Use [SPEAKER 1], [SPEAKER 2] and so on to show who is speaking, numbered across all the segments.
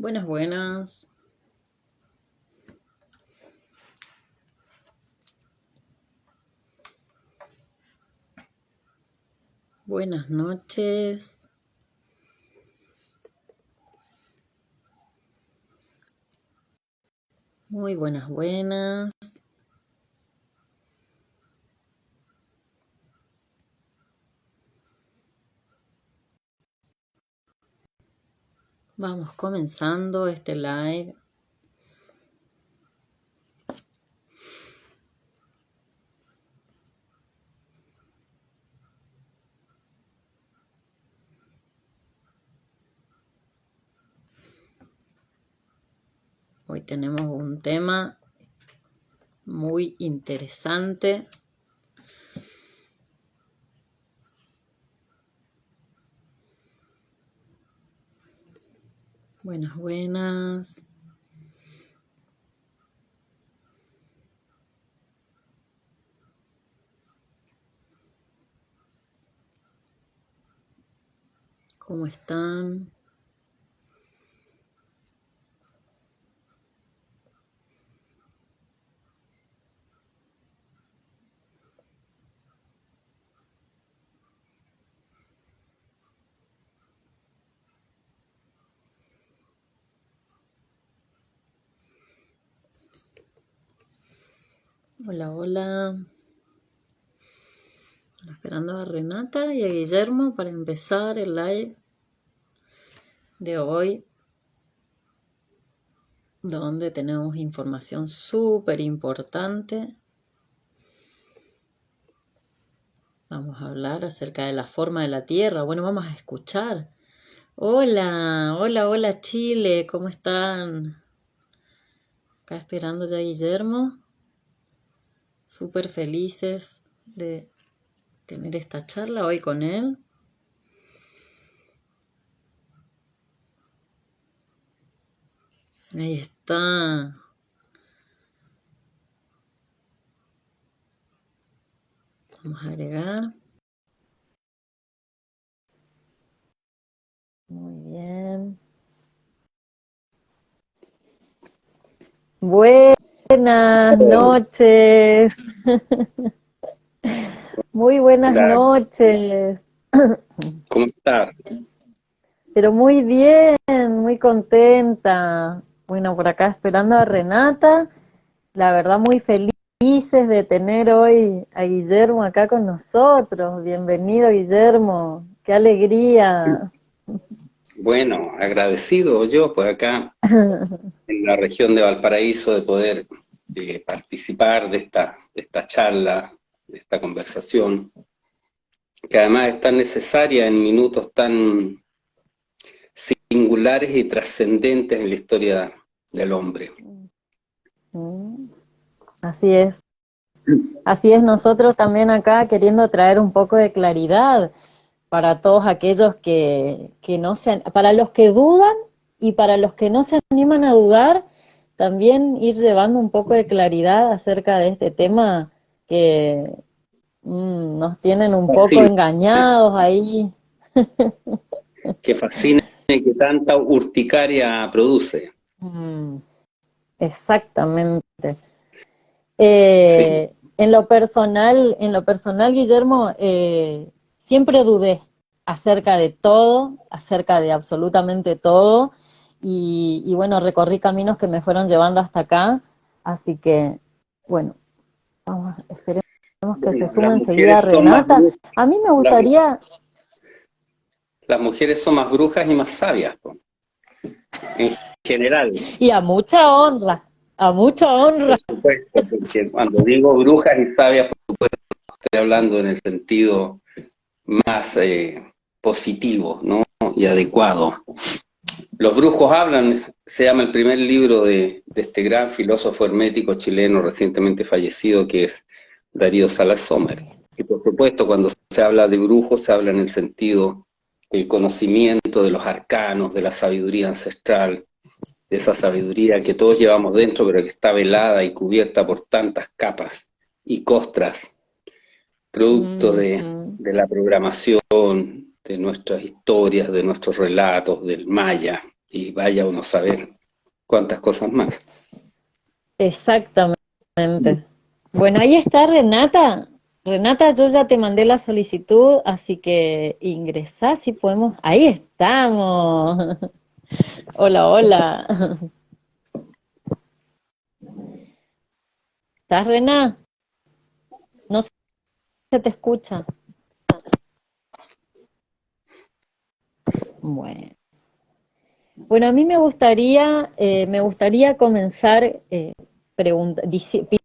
[SPEAKER 1] Buenas, buenas. Buenas noches. Muy buenas, buenas. Vamos comenzando este live. Hoy tenemos un tema muy interesante. Buenas, buenas. ¿Cómo están? Hola, hola. Esperando a Renata y a Guillermo para empezar el live de hoy, donde tenemos información súper importante. Vamos a hablar acerca de la forma de la Tierra. Bueno, vamos a escuchar. Hola, hola, hola Chile, ¿cómo están? Acá esperando ya a Guillermo. Súper felices de tener esta charla hoy con él. Ahí está. Vamos a agregar. Muy bien. Buenas noches. Muy buenas noches.
[SPEAKER 2] ¿Cómo estás?
[SPEAKER 1] Pero muy bien, muy contenta. Bueno, por acá esperando a Renata. La verdad muy felices de tener hoy a Guillermo acá con nosotros. Bienvenido, Guillermo. Qué alegría.
[SPEAKER 2] Bueno, agradecido yo por acá en la región de Valparaíso de poder participar de esta charla, de esta conversación, que además es tan necesaria en minutos tan singulares y trascendentes en la historia del hombre.
[SPEAKER 1] Así es. Así es, nosotros también acá queriendo traer un poco de claridad para todos aquellos que no se, para los que dudan y para los que no se animan a dudar, también ir llevando un poco de claridad acerca de este tema que nos tienen un poco
[SPEAKER 2] Fascina,
[SPEAKER 1] engañados ahí.
[SPEAKER 2] que fascina y que tanta urticaria produce.
[SPEAKER 1] Mm, exactamente.
[SPEAKER 2] Sí.
[SPEAKER 1] En lo personal, Guillermo, siempre dudé acerca de absolutamente todo, y bueno, recorrí caminos que me fueron llevando hasta acá, así que, bueno, esperemos que se
[SPEAKER 2] Bueno, las
[SPEAKER 1] sume enseguida
[SPEAKER 2] mujeres son más
[SPEAKER 1] Renata.
[SPEAKER 2] brujas,
[SPEAKER 1] A mí me
[SPEAKER 2] las,
[SPEAKER 1] gustaría,
[SPEAKER 2] las mujeres son más brujas y más sabias, po, en general.
[SPEAKER 1] y a mucha honra.
[SPEAKER 2] Por supuesto, porque cuando digo brujas y sabias, por supuesto, estoy hablando en el sentido más positivo, ¿no? Y adecuado. Los brujos hablan, se llama el primer libro de este gran filósofo hermético chileno recientemente fallecido, que es Darío Salas Sommer. Y por supuesto, cuando se habla de brujos, se habla en el sentido del conocimiento de los arcanos, de la sabiduría ancestral, de esa sabiduría que todos llevamos dentro, pero que está velada y cubierta por tantas capas y costras, producto
[SPEAKER 1] Mm,
[SPEAKER 2] de la programación, de nuestras historias, de nuestros relatos, del maya. y vaya uno a saber cuántas cosas más.
[SPEAKER 1] Exactamente. Bueno, ahí está Renata. Renata, yo ya te mandé la solicitud, así que ingresá si podemos. Ahí estamos. Hola, hola. ¿Estás, Rena? No se te escucha. Bueno. Bueno, a mí me gustaría comenzar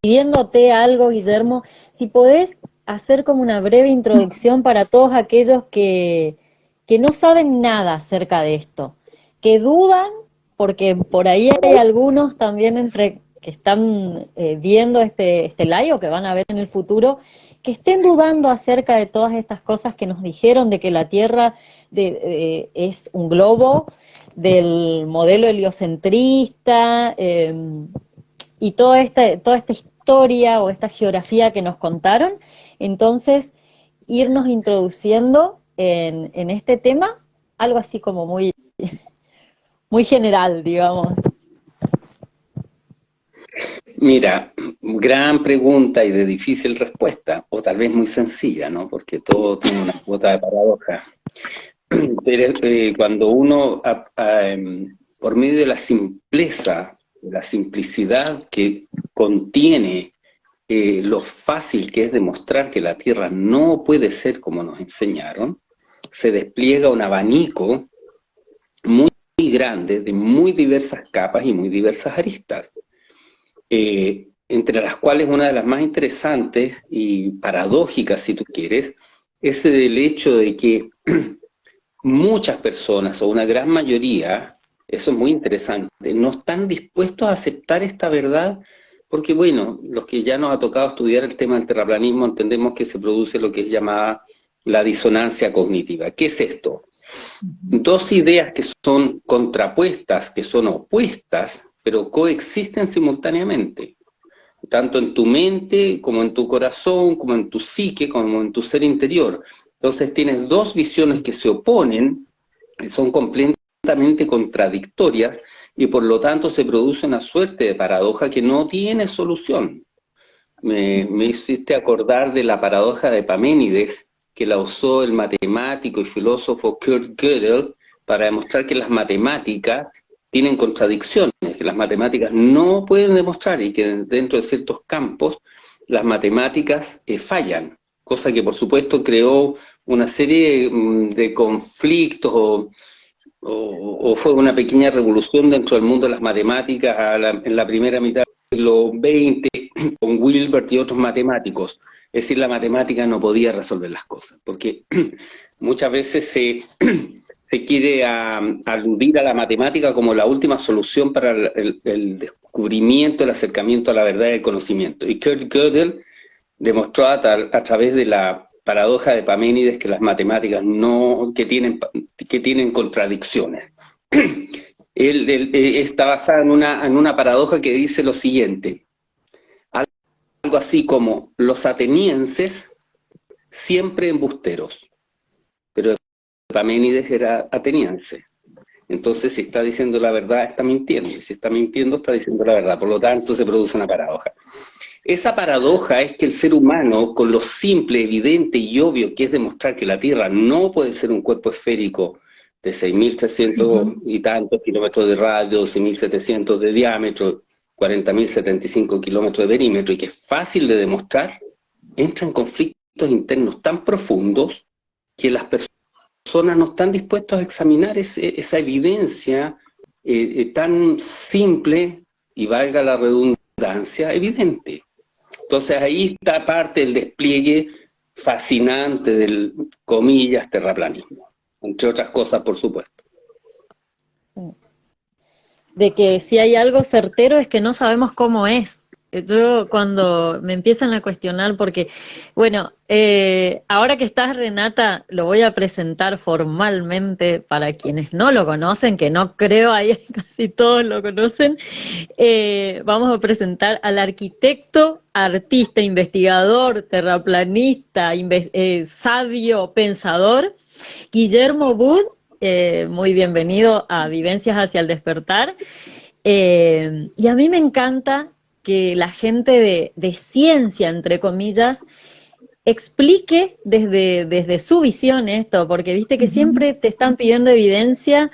[SPEAKER 1] pidiéndote algo, Guillermo, si podés hacer como una breve introducción para todos aquellos que no saben nada acerca de esto, que dudan, porque por ahí hay algunos también entre que están viendo este live o que van a ver en el futuro, que estén dudando acerca de todas estas cosas que nos dijeron de que la Tierra es un globo, del modelo heliocentrista y toda esta historia o esta geografía que nos contaron. Entonces, irnos introduciendo en este tema, algo así como muy general, digamos.
[SPEAKER 2] Mira, gran pregunta y de difícil respuesta, o tal vez muy sencilla, ¿no? Porque todo tiene una cuota de paradoja. Pero cuando uno, por medio de la simpleza, de la simplicidad que contiene lo fácil que es demostrar que la Tierra no puede ser como nos enseñaron, se despliega un abanico muy grande, de muy diversas capas y muy diversas aristas. Entre las cuales una de las más interesantes y paradójicas, si tú quieres, es el hecho de que muchas personas, o una gran mayoría, eso es muy interesante, no están dispuestos a aceptar esta verdad, porque bueno, los que ya nos ha tocado estudiar el tema del terraplanismo entendemos que se produce lo que es llamada la disonancia cognitiva. ¿Qué es esto? Dos ideas que son contrapuestas, que son opuestas, pero coexisten simultáneamente, tanto en tu mente, como en tu corazón, como en tu psique, como en tu ser interior. Entonces tienes dos visiones que se oponen, que son completamente contradictorias, y por lo tanto se produce una suerte de paradoja que no tiene solución. Me hiciste acordar de la paradoja de Parménides, que la usó el matemático y filósofo Kurt Gödel para demostrar que las matemáticas tienen contradicciones, que las matemáticas no pueden demostrar y que dentro de ciertos campos las matemáticas fallan, cosa que por supuesto creó una serie de conflictos o fue una pequeña revolución dentro del mundo de las matemáticas en la primera mitad del siglo XX con Wilbert y otros matemáticos. Es decir, la matemática no podía resolver las cosas, porque muchas veces se quiere aludir a la matemática como la última solución para el descubrimiento, el acercamiento a la verdad y el conocimiento. Y Kurt Gödel demostró a través de la paradoja de Parménides que las matemáticas que tienen contradicciones. Está basada en una paradoja que dice lo siguiente: algo así como los atenienses siempre embusteros, pero Parménides era ateniense. Entonces, si está diciendo la verdad, está mintiendo, y si está mintiendo, está diciendo la verdad. Por lo tanto, se produce una paradoja. Esa paradoja es que el ser humano, con lo simple, evidente y obvio que es demostrar que la Tierra no puede ser un cuerpo esférico de 6.300 y tantos kilómetros de radio, 12.700 de diámetro, 40.075 kilómetros de perímetro, y que es fácil de demostrar, entra en conflictos internos tan profundos que las personas no están dispuestas a examinar esa evidencia tan simple y, valga la redundancia, evidente. Entonces ahí está parte del despliegue fascinante del, comillas, terraplanismo, entre otras cosas, por supuesto.
[SPEAKER 1] De que si hay algo certero es que no sabemos cómo es. Yo cuando me empiezan a cuestionar, porque, bueno, ahora que estás, Renata, lo voy a presentar formalmente para quienes no lo conocen, que no creo, ahí casi todos lo conocen. Vamos a presentar al arquitecto, artista, investigador, terraplanista, sabio, pensador, Guillermo Bud, muy bienvenido a Vivencias hacia el Despertar. Y a mí me encanta que la gente de ciencia, entre comillas, explique desde su visión esto, porque viste que siempre te están pidiendo evidencia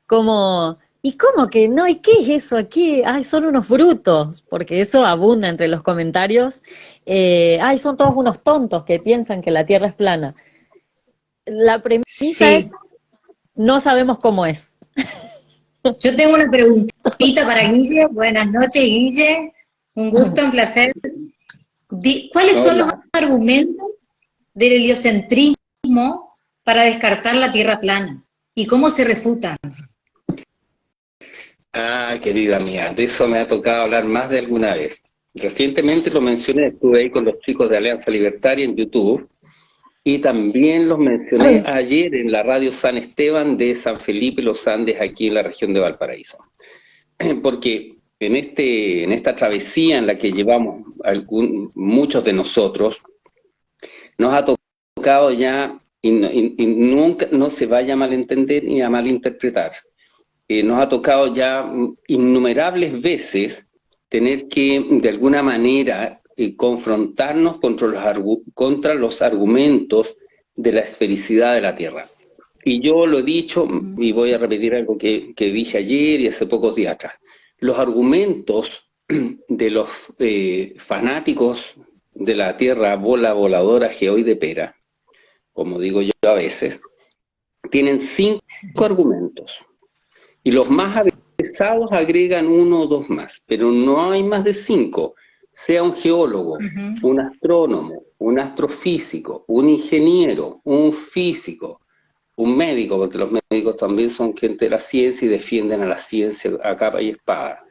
[SPEAKER 1] como, ¿y cómo que no? ¿Y qué es eso aquí? Ay, son unos brutos, porque eso abunda entre los comentarios. Ay, son todos unos tontos que piensan que la Tierra es plana. La premisa es,
[SPEAKER 3] Sí,
[SPEAKER 1] no sabemos cómo es.
[SPEAKER 3] yo tengo una preguntita para Guille. Buenas noches, Guille. Un gusto, un placer. ¿Cuáles son los
[SPEAKER 2] Hola.
[SPEAKER 3] argumentos del heliocentrismo para descartar la Tierra plana? ¿Y cómo se refutan?
[SPEAKER 2] Ah, querida mía, de eso me ha tocado hablar más de alguna vez. Recientemente lo mencioné, estuve ahí con los chicos de Alianza Libertaria en YouTube, y también los mencioné ayer en la radio San Esteban de San Felipe Los Andes, aquí en la región de Valparaíso. Porque en esta travesía en la que llevamos muchos de nosotros, nos ha tocado ya, y nunca no se vaya a malentender ni a malinterpretar, nos ha tocado ya innumerables veces tener que, de alguna manera, confrontarnos contra los argumentos de la esfericidad de la Tierra. Y yo lo he dicho, y voy a repetir algo que dije ayer y hace pocos días atrás. Los argumentos de los fanáticos de la Tierra bola voladora geoide pera, como digo yo a veces, tienen 5 argumentos. Y los más avesados agregan 1 o 2 más, pero no hay más de 5. Sea un geólogo, un astrónomo, un astrofísico, un ingeniero, un físico, un médico, porque los médicos también son gente de la ciencia y defienden a la ciencia a capa y espada.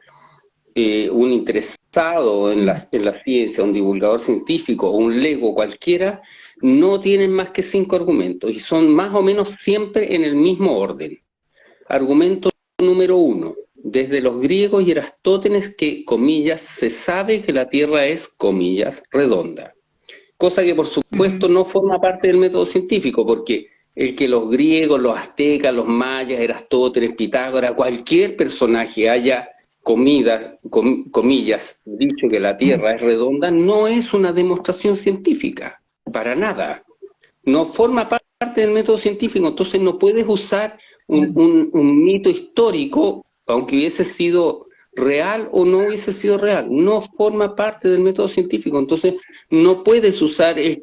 [SPEAKER 2] Un interesado en la ciencia, un divulgador científico o un lego cualquiera, no tienen más que 5 argumentos y son más o menos siempre en el mismo orden. Argumento número 1. Desde los griegos y Aristóteles que, comillas, se sabe que la Tierra es, comillas, redonda. Cosa que por supuesto no forma parte del método científico, porque el que los griegos, los aztecas, los mayas, Aristóteles, Pitágoras, cualquier personaje haya, comillas, dicho que la Tierra es redonda, no es una demostración científica, para nada. No forma parte del método científico, entonces no puedes usar un mito histórico, aunque hubiese sido real o no hubiese sido real, no forma parte del método científico, entonces no puedes usar el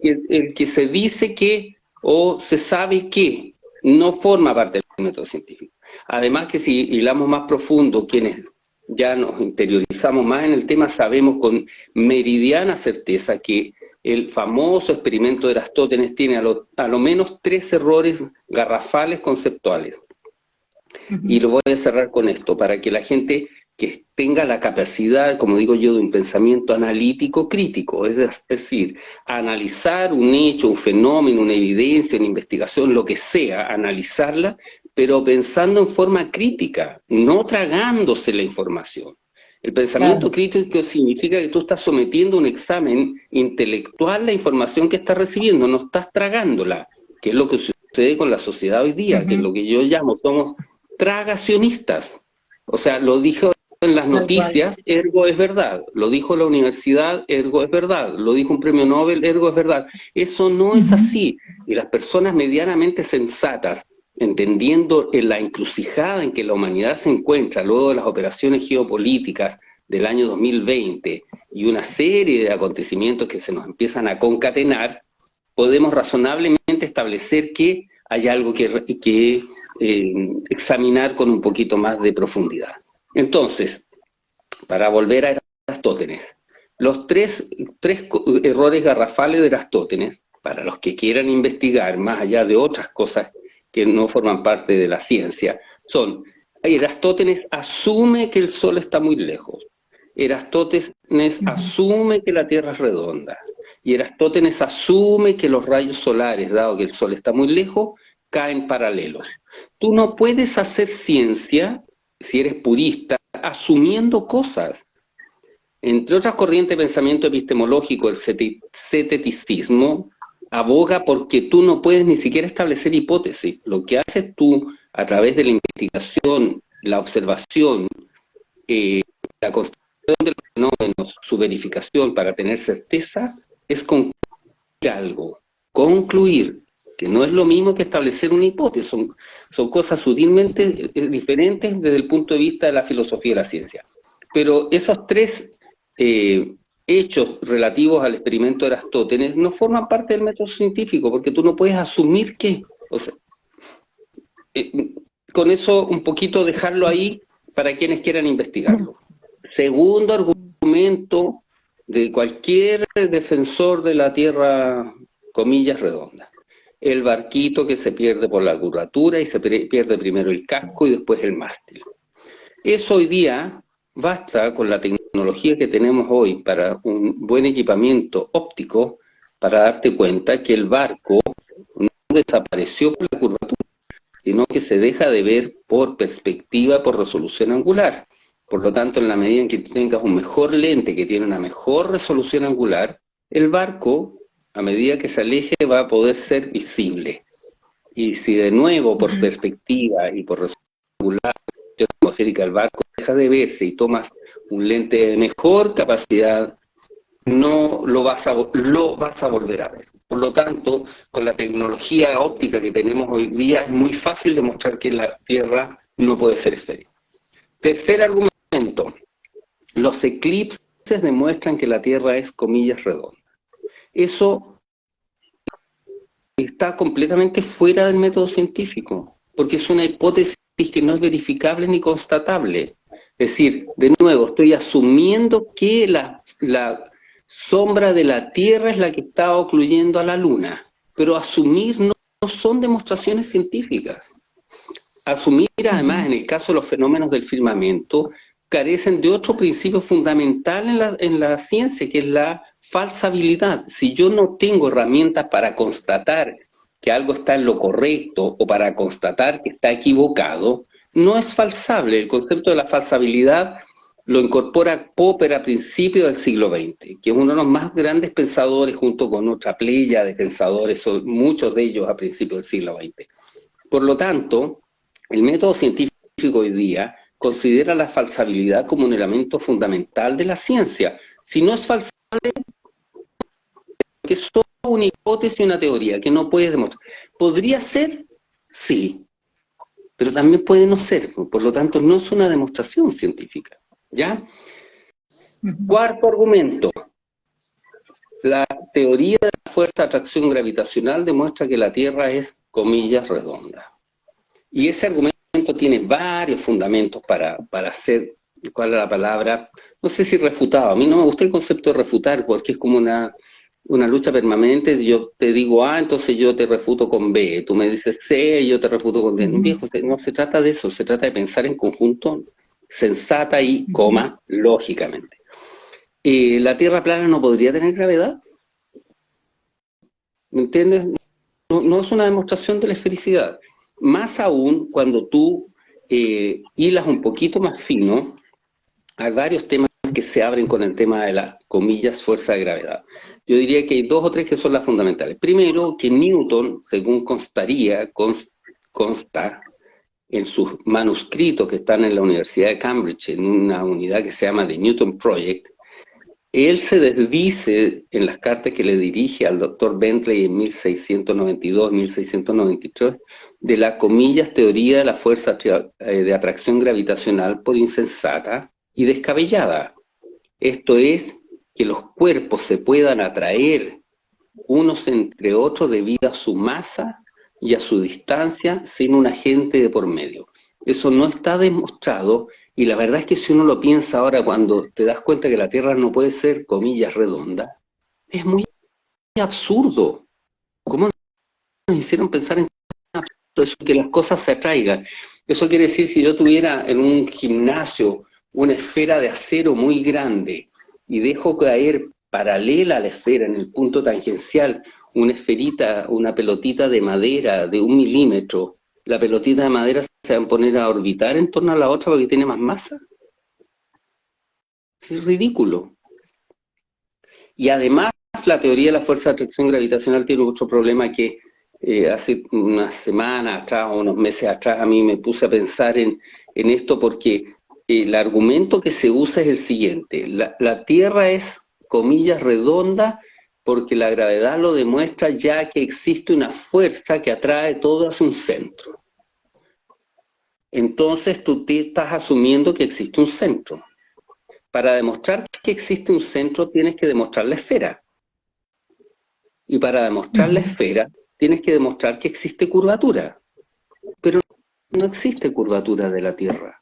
[SPEAKER 2] que se dice que o se sabe que, no forma parte del método científico. Además que si hilamos más profundo, quienes ya nos interiorizamos más en el tema, sabemos con meridiana certeza que el famoso experimento de Aristóteles tiene a lo menos 3 errores garrafales conceptuales. Y lo voy a cerrar con esto, para que la gente que tenga la capacidad, como digo yo, de un pensamiento analítico crítico, es decir, analizar un hecho, un fenómeno, una evidencia, una investigación, lo que sea, analizarla, pero pensando en forma crítica, no tragándose la información. El pensamiento crítico significa que tú estás sometiendo a un examen intelectual la información que estás recibiendo, no estás tragándola, que es lo que sucede con la sociedad hoy día, que es lo que yo llamo, somos tragacionistas. O sea, lo dijo en las noticias, ergo es verdad. Lo dijo la universidad, ergo es verdad. Lo dijo un premio Nobel, ergo es verdad. Eso no es así. Y las personas medianamente sensatas, entendiendo en la encrucijada en que la humanidad se encuentra luego de las operaciones geopolíticas del año 2020 y una serie de acontecimientos que se nos empiezan a concatenar, podemos razonablemente establecer que hay algo que examinar con un poquito más de profundidad. Entonces, para volver a Aristóteles, los tres errores garrafales de Aristóteles, para los que quieran investigar más allá de otras cosas que no forman parte de la ciencia, son: Aristóteles asume que el Sol está muy lejos, Aristóteles asume que la Tierra es redonda, y Aristóteles asume que los rayos solares, dado que el Sol está muy lejos, caen paralelos. Tú no puedes hacer ciencia, si eres purista, asumiendo cosas. Entre otras corrientes de pensamiento epistemológico, el ceteticismo, aboga porque tú no puedes ni siquiera establecer hipótesis. Lo que haces tú a través de la investigación, la observación, la constatación de los fenómenos, su verificación para tener certeza, es concluir algo. Concluir, que no es lo mismo que establecer una hipótesis, son cosas sutilmente diferentes desde el punto de vista de la filosofía de la ciencia. Pero esos tres hechos relativos al experimento de Aristóteles no forman parte del método científico, porque tú no puedes asumir que, o sea, con eso un poquito dejarlo ahí para quienes quieran investigarlo. Segundo argumento de cualquier defensor de la Tierra, comillas, redonda. El barquito que se pierde por la curvatura y se pierde primero el casco y después el mástil. Eso hoy día basta con la tecnología que tenemos hoy para un buen equipamiento óptico para darte cuenta que el barco no desapareció por la curvatura, sino que se deja de ver por perspectiva, por resolución angular. Por lo tanto, en la medida en que tú tengas un mejor lente que tiene una mejor resolución angular, el barco, a medida que se aleje, va a poder ser visible. Y si de nuevo, por perspectiva y por resolución angular, el barco deja de verse y tomas un lente de mejor capacidad, no lo vas a volver a ver. Por lo tanto, con la tecnología óptica que tenemos hoy día, es muy fácil demostrar que la Tierra no puede ser esférica. Tercer argumento, los eclipses demuestran que la Tierra es, comillas, redonda. Eso está completamente fuera del método científico, porque es una hipótesis que no es verificable ni constatable. Es decir, de nuevo, estoy asumiendo que la sombra de la Tierra es la que está ocluyendo a la Luna, pero asumir no son demostraciones científicas. Asumir, además, en el caso de los fenómenos del firmamento, carecen de otro principio fundamental en la ciencia, que es la falsabilidad. Si yo no tengo herramientas para constatar que algo está en lo correcto o para constatar que está equivocado, no es falsable. El concepto de la falsabilidad lo incorpora Popper a principios del siglo XX, que es uno de los más grandes pensadores, junto con otra playa de pensadores, muchos de ellos a principios del siglo XX. Por lo tanto, el método científico hoy día considera la falsabilidad como un elemento fundamental de la ciencia. Si no es falsable, que es solo una hipótesis y una teoría que no puede demostrar. ¿Podría ser? Sí, pero también puede no ser. Por lo tanto, no es una demostración científica. ¿Ya? Cuarto argumento. La teoría de la fuerza de atracción gravitacional demuestra que la Tierra es, comillas, redonda. Y ese argumento tiene varios fundamentos para hacer, ¿cuál es la palabra? No sé si refutado. A mí no me gusta el concepto de refutar, porque es como una lucha permanente. Yo te digo A, entonces yo te refuto con B. Tú me dices C, y yo te refuto con D. Viejo, no se trata de eso, se trata de pensar en conjunto, sensata y, lógicamente. ¿La Tierra plana no podría tener gravedad? ¿Me entiendes? No es una demostración de la esfericidad. Más aún cuando tú hilas un poquito más fino, hay varios temas que se abren con el tema de las, comillas, fuerza de gravedad. Yo diría que hay dos o tres que son las fundamentales. Primero, que Newton, según consta en sus manuscritos que están en la Universidad de Cambridge, en una unidad que se llama The Newton Project, él se desdice en las cartas que le dirige al doctor Bentley en 1692-1693 de la, comillas, teoría de la fuerza de atracción gravitacional por insensata y descabellada. Esto es, que los cuerpos se puedan atraer unos entre otros debido a su masa y a su distancia sin un agente de por medio. Eso no está demostrado. Y la verdad es que si uno lo piensa ahora, cuando te das cuenta que la Tierra no puede ser, comillas, redonda, es muy absurdo. ¿Cómo nos hicieron pensar en eso, que las cosas se atraigan? Eso quiere decir, si yo tuviera en un gimnasio una esfera de acero muy grande y dejo caer paralela a la esfera en el punto tangencial una esferita, una pelotita de madera de 1 milímetro, la pelotita de madera se va a poner a orbitar en torno a la otra porque tiene más masa. Es ridículo. Y además además la teoría de la fuerza de atracción gravitacional tiene otro problema que hace unas semanas atrás o unos meses atrás a mí me puse a pensar en esto porque el argumento que se usa es el siguiente: la Tierra es, comillas, redonda porque la gravedad lo demuestra, ya que existe una fuerza que atrae todo hacia un centro. Entonces tú te estás asumiendo que existe un centro. Para demostrar que existe un centro tienes que demostrar la esfera. Y para demostrar la esfera tienes que demostrar que existe curvatura. Pero no existe curvatura de la Tierra.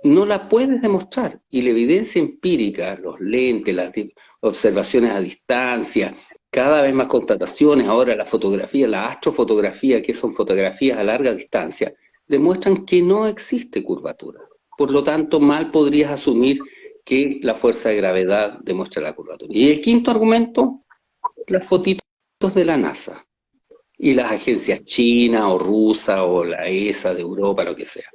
[SPEAKER 2] No la puedes demostrar. Y la evidencia empírica, los lentes, las observaciones a distancia, cada vez más constataciones, ahora la fotografía, la astrofotografía, que son fotografías a larga distancia, demuestran que no existe curvatura. Por lo tanto, mal podrías asumir que la fuerza de gravedad demuestra la curvatura. Y el quinto argumento, las fotitos de la NASA y las agencias chinas o rusas o la ESA de Europa, lo que sea,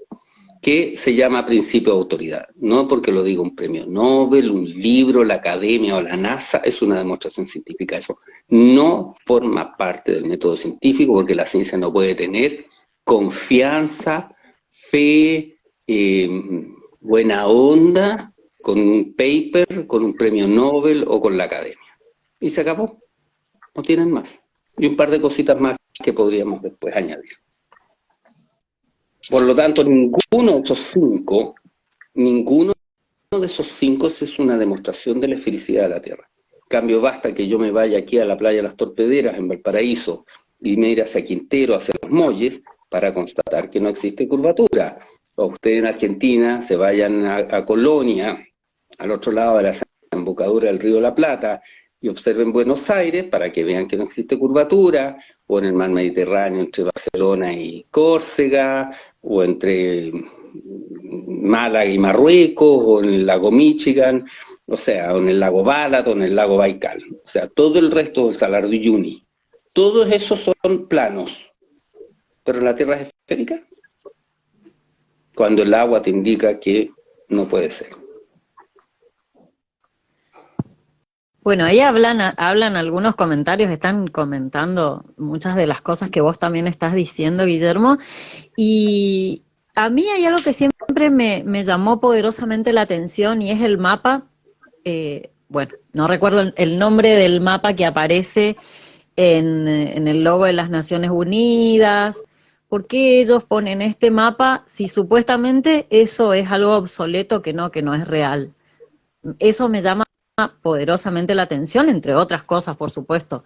[SPEAKER 2] que se llama principio de autoridad. No porque lo diga un premio Nobel, un libro, la academia o la NASA, es una demostración científica. Eso no forma parte del método científico porque la ciencia no puede tener confianza, fe, buena onda con un paper, con un premio Nobel o con la academia. Y se acabó. No tienen más. Y un par de cositas más que podríamos después añadir. Por lo tanto, ninguno de esos cinco es una demostración de la esfericidad de la Tierra. En cambio, basta que yo me vaya aquí a la playa de las Torpederas, en Valparaíso, y me ir hacia Quintero, hacia Los Molles, para constatar que no existe curvatura. O ustedes en Argentina se vayan a Colonia, al otro lado de la desembocadura del río La Plata, y observen Buenos Aires para que vean que no existe curvatura, o en el mar Mediterráneo entre Barcelona y Córcega, o entre Málaga y Marruecos, o en el lago Michigan, o sea, o en el lago Bálata, o en el lago Baikal. O sea, todo el resto del Salar de Uyuni. Todos esos son planos. ¿Pero la Tierra es esférica? Cuando el agua te indica que no puede ser.
[SPEAKER 1] Bueno, ahí hablan algunos comentarios, están comentando muchas de las cosas que vos también estás diciendo, Guillermo, y a mí hay algo que siempre me llamó poderosamente la atención y es el mapa, bueno, no recuerdo el nombre del mapa que aparece en el logo de las Naciones Unidas. ¿Por qué ellos ponen este mapa si supuestamente eso es algo obsoleto que no es real? Eso me llama poderosamente la atención, entre otras cosas, por supuesto.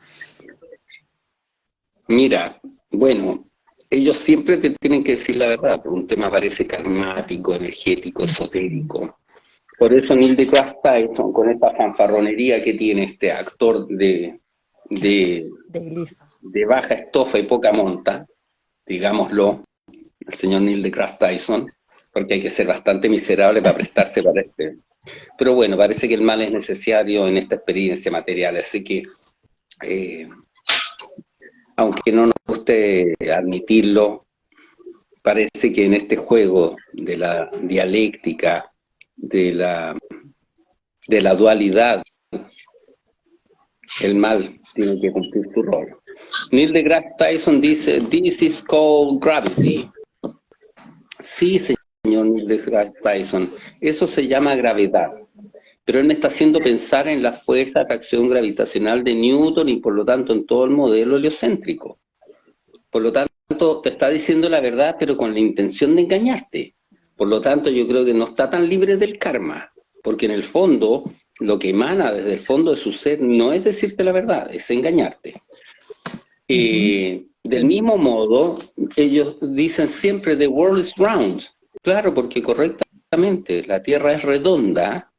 [SPEAKER 2] Mira, bueno, ellos siempre te tienen que decir la verdad, por un tema parece karmático, energético, esotérico. Por eso Neil deGrasse Tyson, con esta fanfarronería que tiene este actor de baja estofa y poca monta, digámoslo, el señor Neil deGrasse Tyson, porque hay que ser bastante miserable para prestarse para este. Pero bueno, parece que el mal es necesario en esta experiencia material, así que, aunque no nos guste admitirlo, parece que en este juego de la dialéctica, de la dualidad, el mal tiene que cumplir su rol. Neil deGrasse Tyson dice, "This is called gravity". Sí, señor Neil deGrasse Tyson, eso se llama gravedad. Pero él me está haciendo pensar en la fuerza de atracción gravitacional de Newton y por lo tanto en todo el modelo heliocéntrico. Por lo tanto, te está diciendo la verdad, pero con la intención de engañarte. Por lo tanto, yo creo que no está tan libre del karma, porque en el fondo, lo que emana desde el fondo de su ser no es decirte la verdad, es engañarte. Del mismo modo, ellos dicen siempre, "the world is round". Claro, porque correctamente, la Tierra es redonda,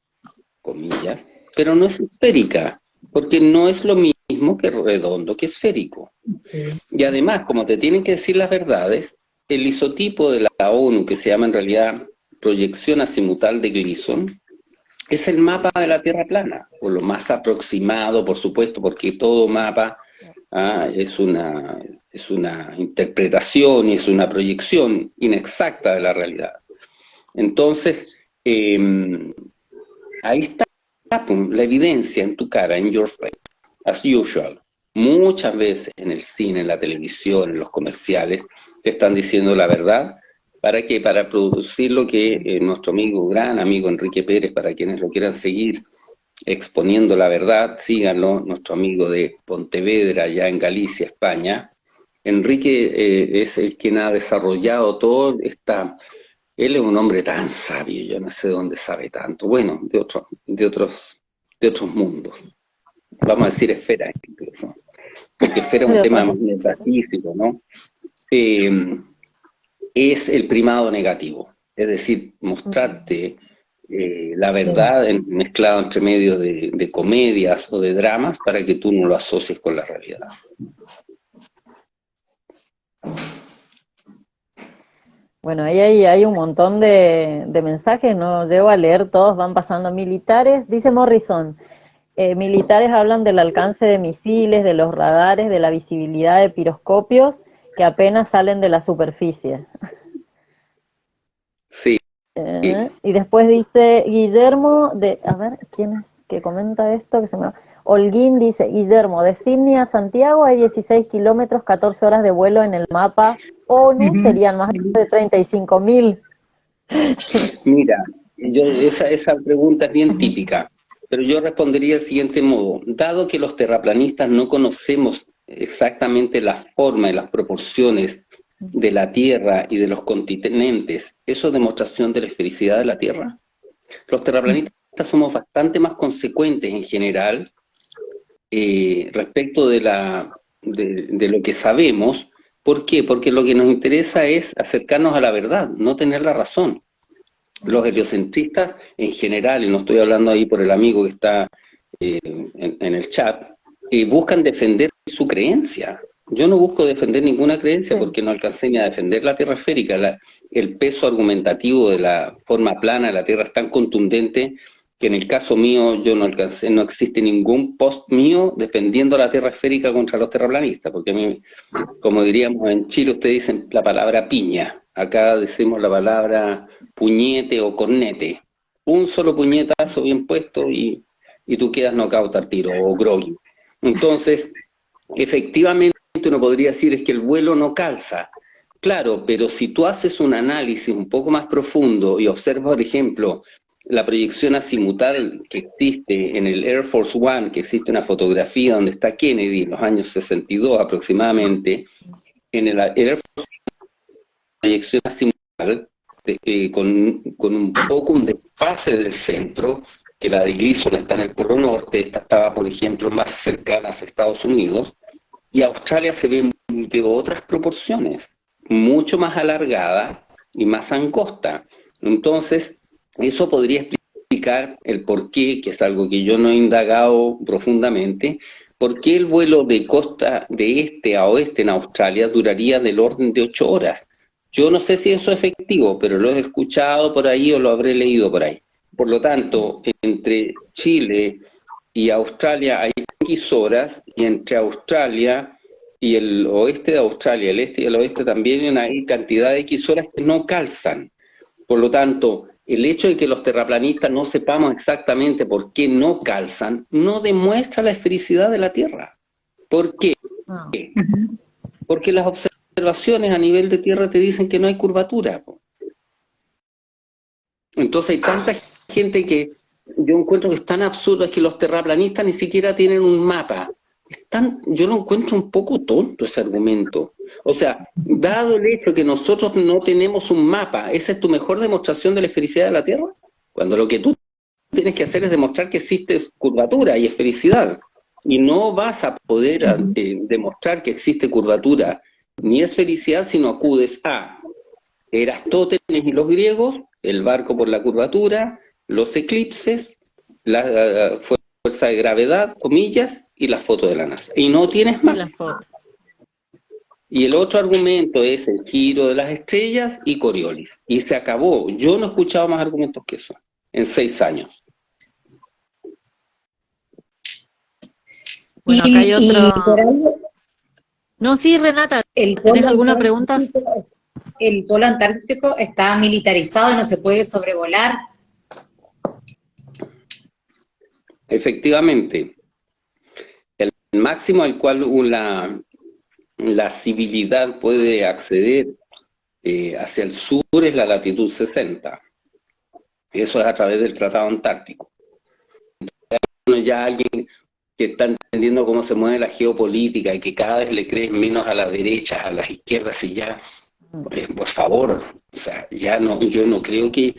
[SPEAKER 2] comillas, pero no es esférica, porque no es lo mismo que redondo, que esférico. Sí. Y además, como te tienen que decir las verdades, el isotipo de la ONU, que se llama en realidad proyección azimutal de Gleason, es el mapa de la Tierra plana, o lo más aproximado, por supuesto, porque todo mapa es una interpretación y es una proyección inexacta de la realidad. Entonces, ahí está la evidencia en tu cara, en your face. as usual. Muchas veces en el cine, en la televisión, en los comerciales, te están diciendo la verdad. ¿Para qué? Para producir lo que nuestro amigo, gran amigo Enrique Pérez, para quienes lo quieran seguir, exponiendo la verdad, síganlo, nuestro amigo de Pontevedra, allá en Galicia, España. Enrique es el quien ha desarrollado todo esta... Él es un hombre tan sabio, yo no sé de dónde sabe tanto. Bueno, de otros mundos. Vamos a decir esfera incluso, porque esfera es un tema más metafísico, ¿no? Es el primado negativo, es decir, mostrarte la verdad mezclado entre medio de comedias o de dramas para que tú no lo asocies con la realidad.
[SPEAKER 1] Bueno, ahí hay un montón de mensajes, no llego a leer todos, van pasando. Militares, dice Morrison, militares hablan del alcance de misiles, de los radares, de la visibilidad de piroscopios que apenas salen de la superficie.
[SPEAKER 2] Sí.
[SPEAKER 1] Y después dice Guillermo, a ver, ¿quién es que comenta esto? Que se me... Holguín dice, Guillermo, de Sydney a Santiago hay 16 kilómetros, 14 horas de vuelo en el mapa ONU, serían más de 35.000.
[SPEAKER 2] Mira, esa pregunta es bien típica, pero yo respondería del siguiente modo. Dado que los terraplanistas no conocemos exactamente la forma y las proporciones de la Tierra y de los continentes, ¿eso es demostración de la esfericidad de la Tierra? Los terraplanistas somos bastante más consecuentes en general respecto de lo que sabemos. ¿Por qué? Porque lo que nos interesa es acercarnos a la verdad, no tener la razón. Los heliocentristas en general, y no estoy hablando ahí por el amigo que está en el chat, buscan defender su creencia. Yo no busco defender ninguna creencia porque no alcancé ni a defender la Tierra esférica. El peso argumentativo de la forma plana de la Tierra es tan contundente que en el caso mío yo no alcancé, no existe ningún post mío defendiendo la Tierra esférica contra los terraplanistas, porque a mí, como diríamos en Chile, ustedes dicen la palabra piña, acá decimos la palabra puñete o cornete. Un solo puñetazo bien puesto y tú quedas knockout al tiro, o groggy. Entonces, efectivamente uno podría decir es que el vuelo no calza. Claro, pero si tú haces un análisis un poco más profundo y observas, por ejemplo, la proyección azimutal que existe en el Air Force One, que existe una fotografía donde está Kennedy en los años 62 aproximadamente, en el Air Force One, proyección azimutal con un poco un desfase del centro, que la de Gleason está en el Polo Norte, esta estaba, por ejemplo, más cercana a Estados Unidos, y Australia se ve de otras proporciones, mucho más alargada y más angosta. Entonces, eso podría explicar el por qué, que es algo que yo no he indagado profundamente, por qué el vuelo de costa de este a oeste en Australia duraría del orden de 8 horas. Yo no sé si eso es efectivo, pero lo he escuchado por ahí o lo habré leído por ahí. Por lo tanto, entre Chile y Australia hay X horas, y entre Australia y el oeste de Australia, el este y el oeste también hay cantidad de X horas que no calzan. Por lo tanto, el hecho de que los terraplanistas no sepamos exactamente por qué no calzan, no demuestra la esfericidad de la Tierra. ¿Por qué? Porque las observaciones a nivel de Tierra te dicen que no hay curvatura. Entonces hay tanta gente que yo encuentro que es tan absurdo, es que los terraplanistas ni siquiera tienen un mapa. Yo lo encuentro un poco tonto ese argumento. O sea, dado el hecho que nosotros no tenemos un mapa, ¿esa es tu mejor demostración de la esfericidad de la Tierra? Cuando lo que tú tienes que hacer es demostrar que existe curvatura y esfericidad. Y no vas a poder demostrar que existe curvatura ni esfericidad si no acudes a Eratóstenes y los griegos, el barco por la curvatura, los eclipses, la fuerza de gravedad, comillas, y la foto de la NASA. Y no tienes más. Y el otro argumento es el giro de las estrellas y Coriolis. Y se acabó. Yo no he escuchado más argumentos que eso en 6 años.
[SPEAKER 1] Bueno, acá hay otro... No, sí, Renata, ¿tenés alguna pregunta?
[SPEAKER 3] El polo antártico está militarizado y no se puede sobrevolar.
[SPEAKER 2] Efectivamente. El máximo al cual la civilidad puede acceder hacia el sur es la latitud 60. Eso es a través del Tratado Antártico. Ya alguien que está entendiendo cómo se mueve la geopolítica y que cada vez le crees menos a la derecha, a las izquierdas, y ya, por favor, o sea, ya no, yo no creo que,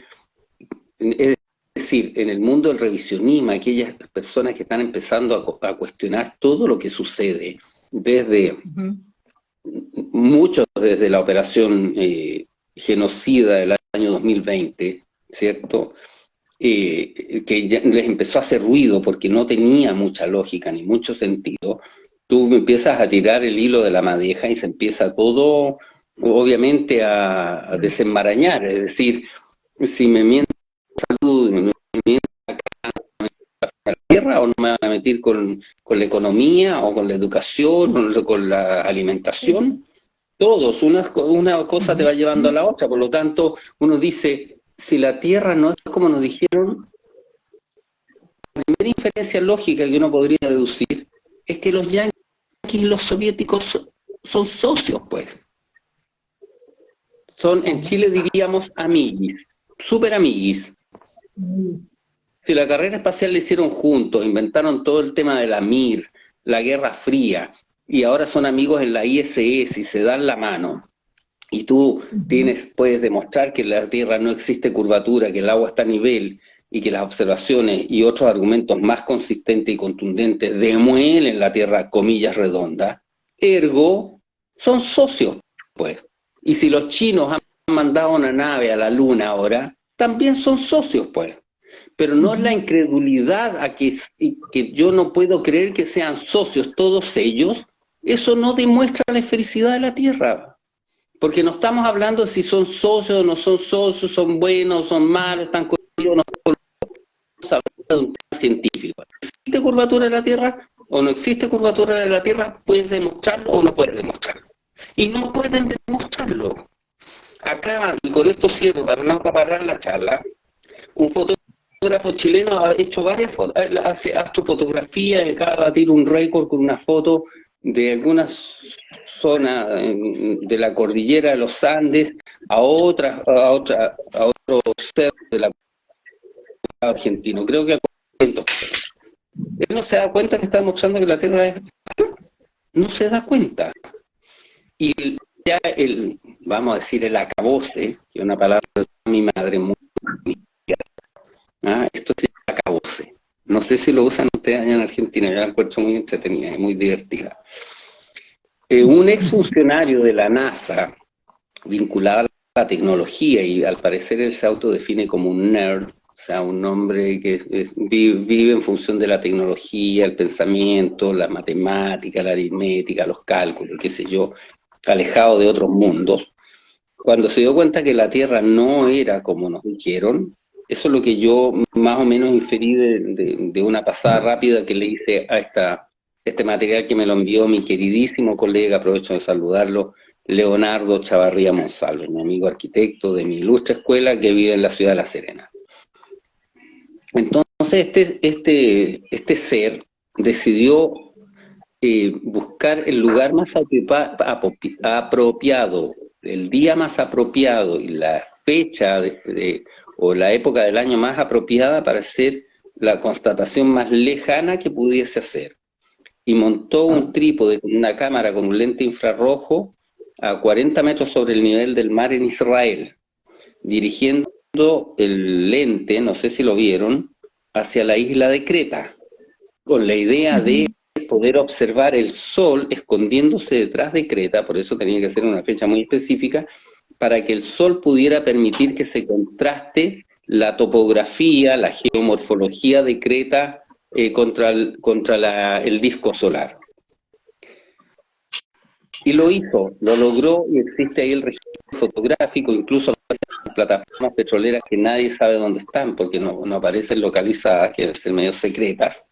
[SPEAKER 2] es decir, en el mundo del revisionismo, aquellas personas que están empezando a cuestionar todo lo que sucede, desde muchos desde la operación genocida del año 2020, ¿cierto?, que ya les empezó a hacer ruido porque no tenía mucha lógica ni mucho sentido. Tú empiezas a tirar el hilo de la madeja y se empieza todo, obviamente, a desenmarañar. Es decir, si me miento salud, me miento la tierra, o no me van a meter con la economía, o con la educación, o con la alimentación. Todos, una cosa te va llevando a la otra. Por lo tanto, uno dice, si la tierra no es como nos dijeron, la primera inferencia lógica que uno podría deducir es que los yanquis y los soviéticos son socios, pues. Son, en Chile diríamos, amiguis, súper amiguis. Si la carrera espacial la hicieron juntos, inventaron todo el tema de la Mir, la Guerra Fría, y ahora son amigos en la ISS y se dan la mano, y tú puedes demostrar que en la Tierra no existe curvatura, que el agua está a nivel, y que las observaciones y otros argumentos más consistentes y contundentes demuelen la Tierra, comillas, redonda, ergo, son socios, pues. Y si los chinos han mandado una nave a la Luna ahora, también son socios, pues. Pero no es la incredulidad a que yo no puedo creer que sean socios todos ellos, eso no demuestra la esfericidad de la Tierra. Porque no estamos hablando de si son socios o no son socios, son buenos, son malos, están corridos o no están corridos. Estamos hablando de un tema científico. ¿Existe curvatura de la Tierra o no existe curvatura de la Tierra? ¿Puedes demostrarlo o no puedes demostrarlo? Y no pueden demostrarlo. Acá, y con esto cierro, para no acaparar la charla, un fotógrafo chileno ha hecho varias fotos, hace astrofotografía, y acaba de batir un récord con una foto de algunas zonas de la cordillera de los Andes a otro cerro de la argentino. Creo que él no se da cuenta que está demostrando que la Tierra es... No se da cuenta. Y ya vamos a decir, el acabose, que es una palabra de mi madre muy... esto es el acabose. No sé si lo usan ustedes allá en Argentina, yo la encuentro muy entretenida y muy divertida. Un exfuncionario de la NASA, vinculado a la tecnología, y al parecer él se autodefine como un nerd, o sea, un hombre que vive en función de la tecnología, el pensamiento, la matemática, la aritmética, los cálculos, qué sé yo, alejado de otros mundos. Cuando se dio cuenta que la Tierra no era como nos dijeron, eso es lo que yo más o menos inferí de una pasada rápida que le hice a este material que me lo envió mi queridísimo colega, aprovecho de saludarlo, Leonardo Chavarría Monsalve, mi amigo arquitecto de mi ilustre escuela que vive en la ciudad de La Serena. Entonces este ser decidió buscar el lugar más apropiado, el día más apropiado y la fecha o la época del año más apropiada para hacer la constatación más lejana que pudiese hacer. Y montó un trípode con una cámara con un lente infrarrojo a 40 metros sobre el nivel del mar en Israel, dirigiendo el lente, no sé si lo vieron, hacia la isla de Creta, con la idea de poder observar el sol escondiéndose detrás de Creta, por eso tenía que ser una fecha muy específica, para que el sol pudiera permitir que se contraste la topografía, la geomorfología de Creta contra el disco solar. Y lo hizo, lo logró, y existe ahí el registro fotográfico, incluso en las plataformas petroleras que nadie sabe dónde están, porque no aparecen localizadas, que deben ser medio secretas,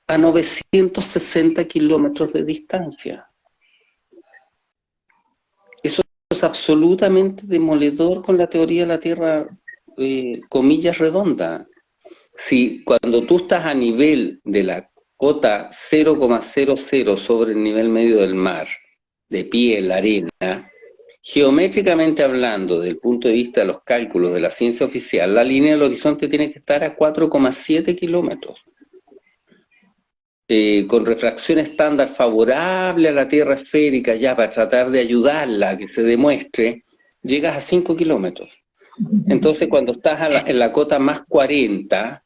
[SPEAKER 2] a 960 kilómetros de distancia. Eso es absolutamente demoledor con la teoría de la Tierra, comillas, redonda. Si cuando tú estás a nivel de la cota 0,00 sobre el nivel medio del mar, de pie en la arena, geométricamente hablando, desde el punto de vista de los cálculos de la ciencia oficial, la línea del horizonte tiene que estar a 4,7 kilómetros. Con refracción estándar favorable a la Tierra esférica, ya para tratar de ayudarla a que se demuestre, llegas a 5 kilómetros. Entonces, cuando estás en la cota más 40,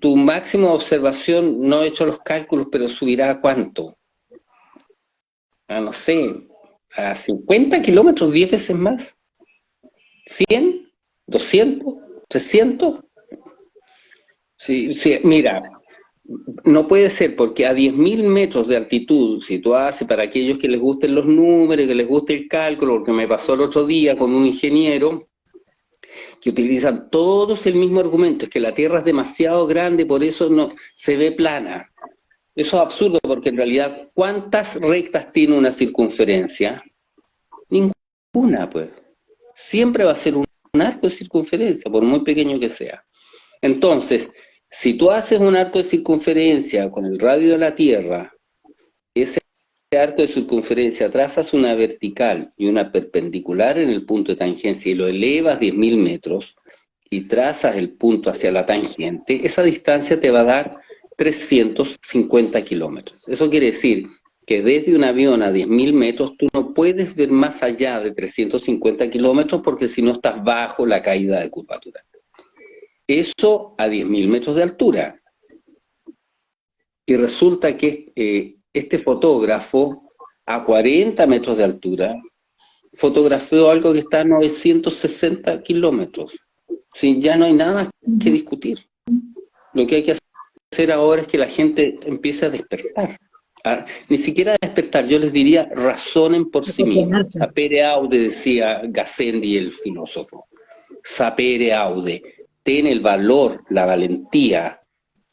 [SPEAKER 2] tu máxima observación, no he hecho los cálculos, pero subirá a ¿cuánto? No sé, a 50 kilómetros, 10 veces más. ¿100? ¿200? ¿300? Sí, mira, no puede ser, porque a 10.000 metros de altitud, si tú haces, para aquellos que les gusten los números, que les guste el cálculo, porque me pasó el otro día con un ingeniero, que utilizan todos el mismo argumento, es que la Tierra es demasiado grande, por eso no se ve plana. Eso es absurdo, porque en realidad, ¿cuántas rectas tiene una circunferencia? Ninguna, pues. Siempre va a ser un arco de circunferencia, por muy pequeño que sea. Entonces, si tú haces un arco de circunferencia con el radio de la Tierra, ese arco de circunferencia trazas una vertical y una perpendicular en el punto de tangencia y lo elevas 10.000 metros y trazas el punto hacia la tangente, esa distancia te va a dar 350 kilómetros. Eso quiere decir que desde un avión a 10.000 metros tú no puedes ver más allá de 350 kilómetros porque si no estás bajo la caída de curvatura. Eso a 10.000 metros de altura. Y resulta que este fotógrafo, a 40 metros de altura, fotografió algo que está a 960 kilómetros. Sí, ya no hay nada más que discutir. Lo que hay que hacer ahora es que la gente empiece a despertar. Ni siquiera despertar, yo les diría, razonen por sí mismos. Sapere aude, decía Gassendi, el filósofo. Sapere aude. Ten el valor, la valentía,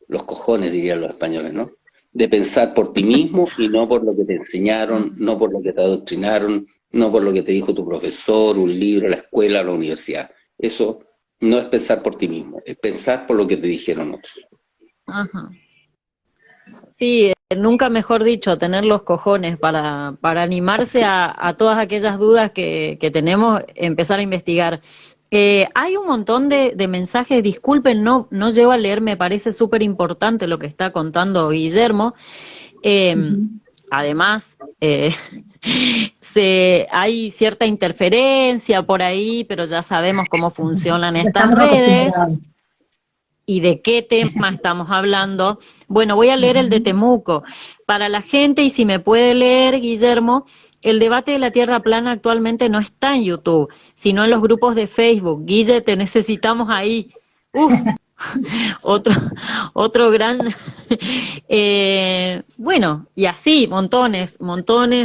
[SPEAKER 2] los cojones dirían los españoles, ¿no? De pensar por ti mismo y no por lo que te enseñaron, no por lo que te adoctrinaron, no por lo que te dijo tu profesor, un libro, la escuela, la universidad. Eso no es pensar por ti mismo, es pensar por lo que te dijeron otros.
[SPEAKER 1] Ajá. Sí, nunca mejor dicho, tener los cojones para animarse a todas aquellas dudas que tenemos, empezar a investigar. Hay un montón de mensajes, disculpen, no llego a leer, me parece súper importante lo que está contando Guillermo. Además, hay cierta interferencia por ahí, pero ya sabemos cómo funcionan estas redes y de qué tema estamos hablando. Bueno, voy a leer el de Temuco. Para la gente, y si me puede leer, Guillermo, el debate de la Tierra plana actualmente no está en YouTube, sino en los grupos de Facebook. Guille, te necesitamos ahí. Uf, otro gran... bueno, y así, montones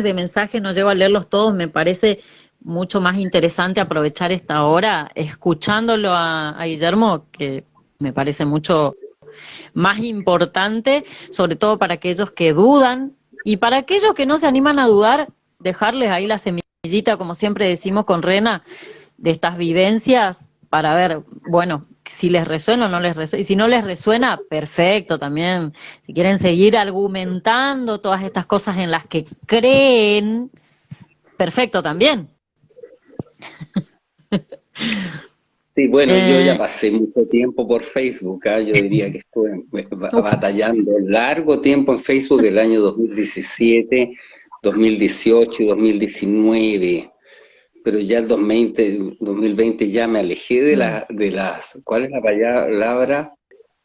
[SPEAKER 1] de mensajes, no llego a leerlos todos, me parece mucho más interesante aprovechar esta hora escuchándolo a Guillermo, que me parece mucho más importante, sobre todo para aquellos que dudan, y para aquellos que no se animan a dudar, dejarles ahí la semillita, como siempre decimos con Rena, de estas vivencias, para ver, bueno, si les resuena o no les resuena, y si no les resuena, perfecto también, si quieren seguir argumentando todas estas cosas en las que creen, perfecto también.
[SPEAKER 2] Sí, bueno, yo ya pasé mucho tiempo por Facebook, yo diría que estuve batallando largo tiempo en Facebook, el año 2017, 2018 y 2019, pero ya el 2020 ya me alejé de las, ¿cuál es la palabra?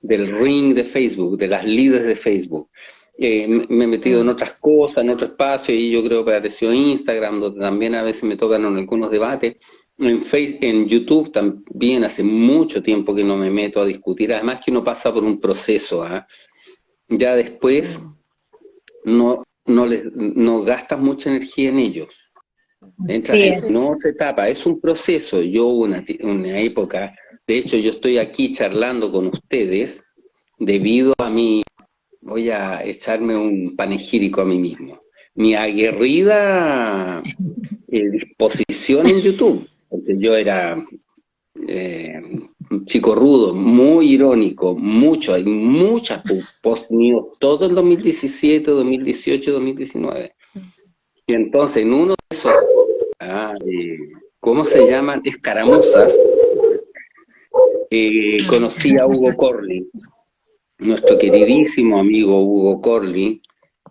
[SPEAKER 2] Del ring de Facebook, de las líderes de Facebook. Me he metido en otras cosas, en otro espacio, y yo creo que apareció Instagram, donde también a veces me tocan algunos debates. En YouTube también hace mucho tiempo que no me meto a discutir, además que uno pasa por un proceso, ya después no gastas mucha energía en ellos, entras en otra etapa, es un proceso. Yo una época, de hecho yo estoy aquí charlando con ustedes debido a voy a echarme un panegírico a mí mismo, mi aguerrida disposición en YouTube. Porque yo era un chico rudo, muy irónico, hay muchas posts míos, todo en 2017, 2018, 2019. Y entonces en uno de esos, ¿cómo se llaman? Escaramuzas, conocí a Hugo Corley, nuestro queridísimo amigo Hugo Corley,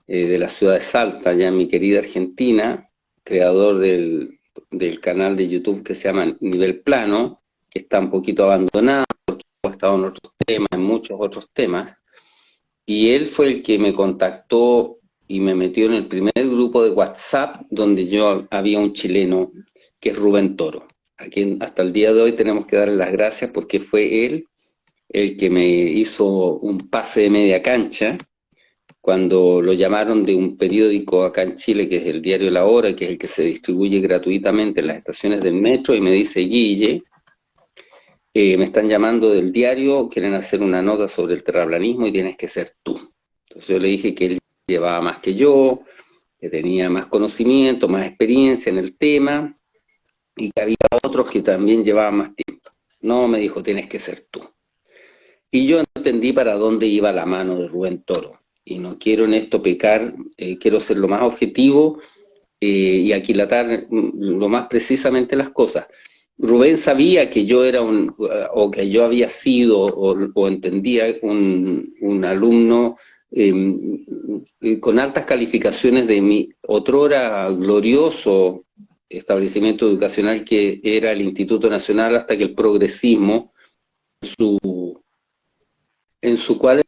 [SPEAKER 2] de la ciudad de Salta, ya mi querida Argentina, creador del canal de YouTube que se llama Nivel Plano, que está un poquito abandonado, porque ha estado en otros temas, en muchos otros temas, y él fue el que me contactó y me metió en el primer grupo de WhatsApp donde yo había un chileno que es Rubén Toro, a quien hasta el día de hoy tenemos que darle las gracias porque fue él el que me hizo un pase de media cancha cuando lo llamaron de un periódico acá en Chile, que es el diario La Hora, que es el que se distribuye gratuitamente en las estaciones del metro, y me dice, Guille, me están llamando del diario, quieren hacer una nota sobre el terraplanismo y tienes que ser tú. Entonces yo le dije que él llevaba más que yo, que tenía más conocimiento, más experiencia en el tema, y que había otros que también llevaban más tiempo. No, me dijo, tienes que ser tú. Y yo entendí para dónde iba la mano de Rubén Toro. Y no quiero en esto pecar, quiero ser lo más objetivo y aquilatar lo más precisamente las cosas. Rubén sabía que yo era o que yo había sido, o entendía un alumno con altas calificaciones de mi otrora glorioso establecimiento educacional que era el Instituto Nacional, hasta que el progresismo, en su cual de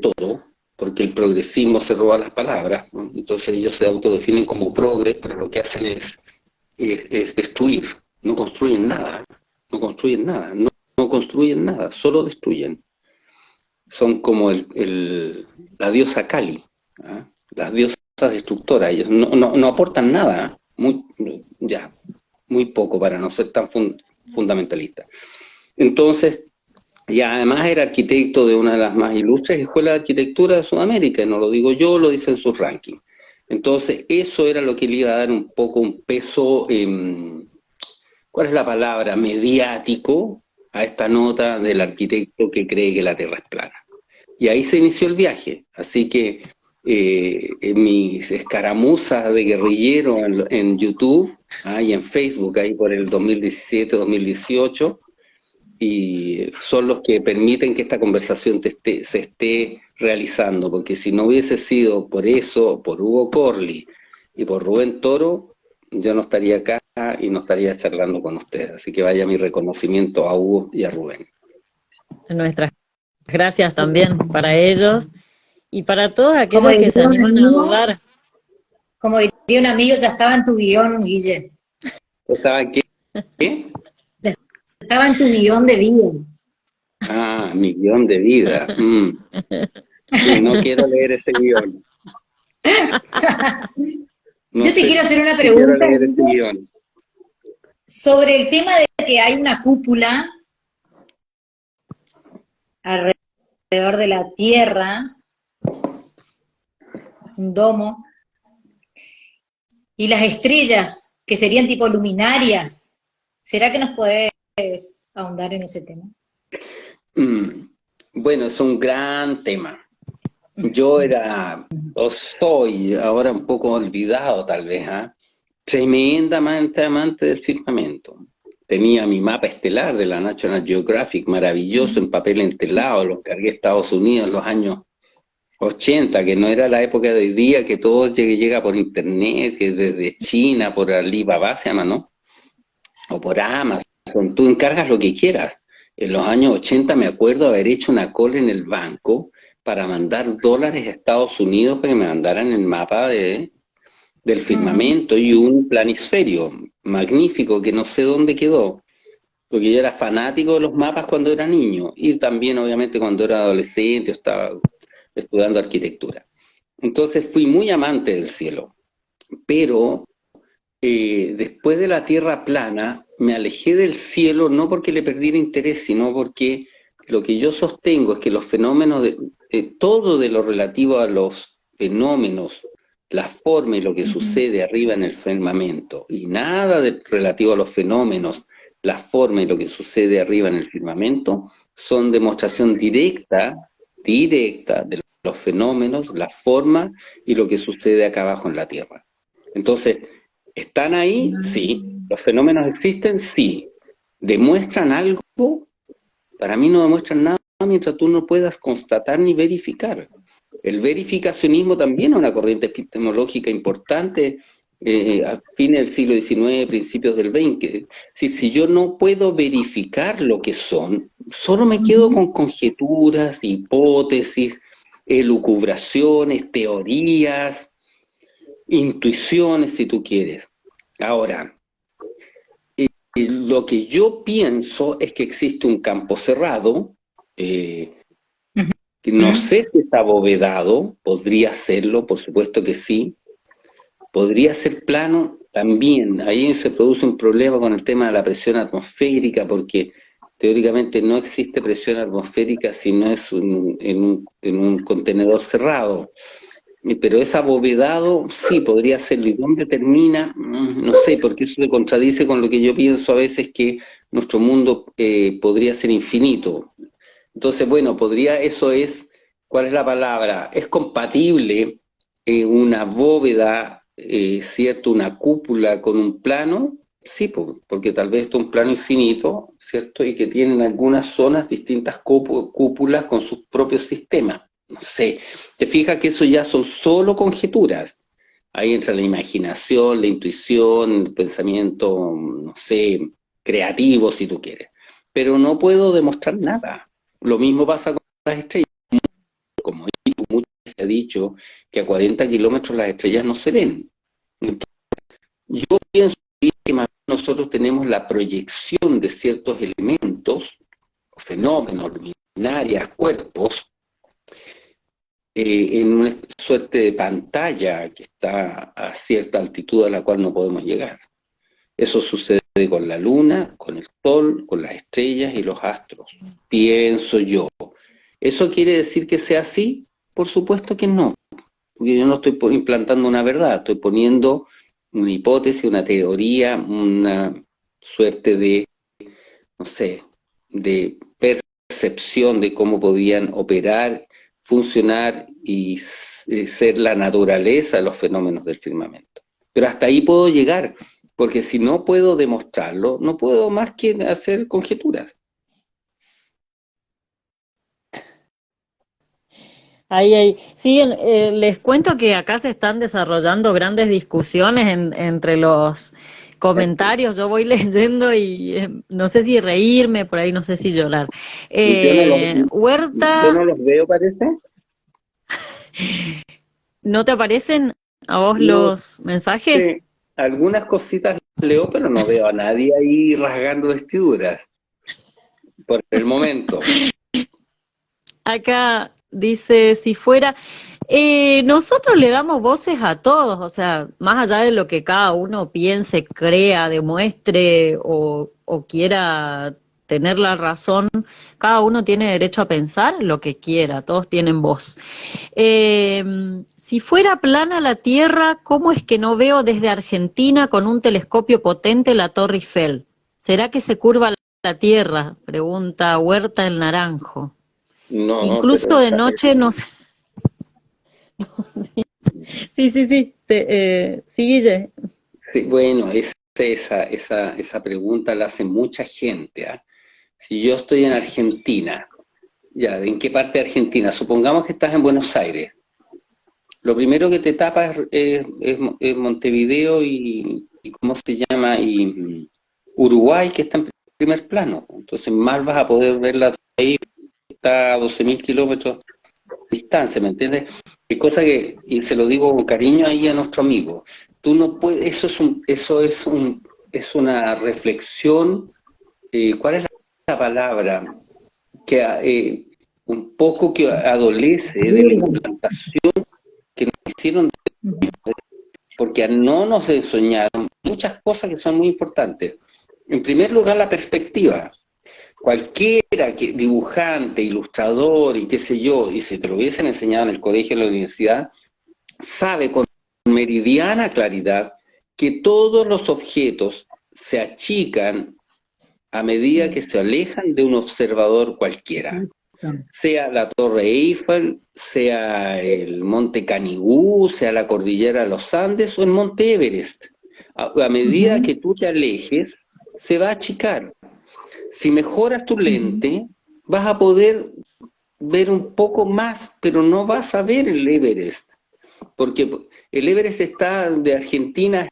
[SPEAKER 2] todo, porque el progresismo se roba las palabras, ¿no? Entonces ellos se autodefinen como progres, pero lo que hacen es destruir, no construyen nada, no construyen nada, no construyen nada, solo destruyen. Son como la diosa Kali, ¿ah? Las diosas destructoras, ellos no aportan nada, muy poco para no ser tan fundamentalista. Entonces, y además era arquitecto de una de las más ilustres escuelas de arquitectura de Sudamérica, no lo digo yo, lo dicen sus rankings. Entonces, eso era lo que le iba a dar un poco un peso, ¿cuál es la palabra? Mediático a esta nota del arquitecto que cree que la Tierra es plana. Y ahí se inició el viaje. Así que en mis escaramuzas de guerrillero en YouTube y en Facebook, ahí por el 2017-2018, y son los que permiten que esta conversación se esté realizando, porque si no hubiese sido por eso, por Hugo Corley y por Rubén Toro, yo no estaría acá y no estaría charlando con ustedes. Así que vaya mi reconocimiento a Hugo y a Rubén.
[SPEAKER 1] Nuestras gracias también para ellos y para todos aquellos que se animan a dudar.
[SPEAKER 3] Como diría un amigo, ya estaba en tu guión, Guille.
[SPEAKER 2] ¿Estaba en qué?
[SPEAKER 3] Ya estaba en tu guión de vida.
[SPEAKER 2] Ah, mi guión de vida. Y no quiero leer ese guión.
[SPEAKER 3] Yo te quiero hacer una pregunta sobre el tema de que hay una cúpula alrededor de la Tierra, un domo, y las estrellas, que serían tipo luminarias. ¿Será que nos puedes ahondar en ese tema?
[SPEAKER 2] Bueno, es un gran tema. Yo soy ahora un poco olvidado tal vez, tremendamente amante del firmamento. Tenía mi mapa estelar de la National Geographic, maravilloso, en papel entelado, lo cargué a Estados Unidos en los años 80, que no era la época de hoy día, que todo llega por internet, que desde China, por Alibaba se llama, ¿no? O por Amazon, tú encargas lo que quieras. En los años 80 me acuerdo haber hecho una cola en el banco para mandar dólares a Estados Unidos para que me mandaran el mapa del firmamento y un planisferio magnífico que no sé dónde quedó, porque yo era fanático de los mapas cuando era niño y también obviamente cuando era adolescente estaba estudiando arquitectura. Entonces fui muy amante del cielo, pero después de la Tierra plana me alejé del cielo no porque le perdiera interés, sino porque lo que yo sostengo es que los fenómenos, todo de lo relativo a los fenómenos, la forma y lo que sucede arriba en el firmamento, y nada relativo a los fenómenos la forma y lo que sucede arriba en el firmamento son demostración directa de los fenómenos, la forma y lo que sucede acá abajo en la Tierra. Entonces, ¿están ahí? Sí. ¿Los fenómenos existen? Sí. ¿Demuestran algo? Para mí no demuestran nada mientras tú no puedas constatar ni verificar. El verificacionismo también es una corriente epistemológica importante a fines del siglo XIX, principios del XX. Si yo no puedo verificar lo que son, solo me quedo con conjeturas, hipótesis, elucubraciones, teorías, intuiciones, si tú quieres. Ahora, lo que yo pienso es que existe un campo cerrado, que no sé si está abovedado, podría serlo, por supuesto que sí, podría ser plano también. Ahí se produce un problema con el tema de la presión atmosférica, porque teóricamente no existe presión atmosférica si no es en un contenedor cerrado. Pero es abovedado, sí, podría serlo. ¿Y dónde termina? No sé, porque eso se contradice con lo que yo pienso a veces, que nuestro mundo podría ser infinito. Entonces, bueno, ¿cuál es la palabra? Es compatible una bóveda, ¿cierto? Una cúpula con un plano, sí, porque tal vez esto es un plano infinito, ¿cierto? Y que tienen algunas zonas distintas cúpulas con sus propios sistemas. No sé, te fijas que eso ya son solo conjeturas. Ahí entra la imaginación, la intuición, el pensamiento, no sé, creativo, si tú quieres. Pero no puedo demostrar nada. Lo mismo pasa con las estrellas. Como muchas veces se ha dicho que a 40 kilómetros las estrellas no se ven. Entonces, yo pienso que más bien nosotros tenemos la proyección de ciertos elementos, fenómenos, luminarias, cuerpos, en una suerte de pantalla que está a cierta altitud a la cual no podemos llegar. Eso sucede con la luna, con el sol, con las estrellas y los astros, pienso yo. ¿Eso quiere decir que sea así? Por supuesto que no, porque yo no estoy implantando una verdad, estoy poniendo una hipótesis, una teoría, una suerte de, no sé, de percepción de cómo podían operar, funcionar y ser la naturaleza de los fenómenos del firmamento. Pero hasta ahí puedo llegar, porque si no puedo demostrarlo, no puedo más que hacer conjeturas.
[SPEAKER 1] Ahí. Sí, les cuento que acá se están desarrollando grandes discusiones entre los comentarios. Yo voy leyendo y no sé si reírme, por ahí no sé si llorar.
[SPEAKER 2] Yo no los, yo
[SPEAKER 1] Huerta,
[SPEAKER 2] no los veo, parece.
[SPEAKER 1] ¿no te aparecen a vos
[SPEAKER 2] No
[SPEAKER 1] los mensajes?
[SPEAKER 2] sé, algunas cositas leo, pero no veo a nadie ahí rasgando vestiduras, por el momento.
[SPEAKER 1] Acá dice, si fuera, nosotros le damos voces a todos, o sea, más allá de lo que cada uno piense, crea, demuestre o quiera tener la razón, cada uno tiene derecho a pensar lo que quiera, todos tienen voz. Si fuera plana la Tierra, ¿cómo es que no veo desde Argentina con un telescopio potente la Torre Eiffel? ¿Será que se curva la Tierra? Pregunta Huerta el Naranjo.
[SPEAKER 2] No, pero
[SPEAKER 1] Incluso de noche no sé. Sí, sí, sí. Sí, Guille.
[SPEAKER 2] sí, bueno, esa pregunta la hace mucha gente, ¿ah? Si yo estoy en Argentina, ya, ¿en qué parte de Argentina? Supongamos que estás en Buenos Aires. Lo primero que te tapa es Montevideo y ¿cómo se llama? Y Uruguay, que está en primer plano. Entonces, más vas a poder verla ahí, está a 12.000 kilómetros de distancia, ¿me entiendes? Es cosa que, y se lo digo con cariño ahí a nuestro amigo, tú no puedes, es una reflexión, ¿cuál es la palabra? Que un poco que adolece de la implantación que nos hicieron, porque no nos enseñaron muchas cosas que son muy importantes. En primer lugar, la perspectiva. Cualquiera que dibujante, ilustrador y qué sé yo, y si te lo hubiesen enseñado en el colegio o en la universidad, sabe con meridiana claridad que todos los objetos se achican a medida que se alejan de un observador cualquiera, sea la Torre Eiffel, sea el Monte Canigú, sea la cordillera de los Andes o el Monte Everest. A medida que tú te alejes, se va a achicar. Si mejoras tu lente, vas a poder ver un poco más, pero no vas a ver el Everest, porque el Everest está de Argentina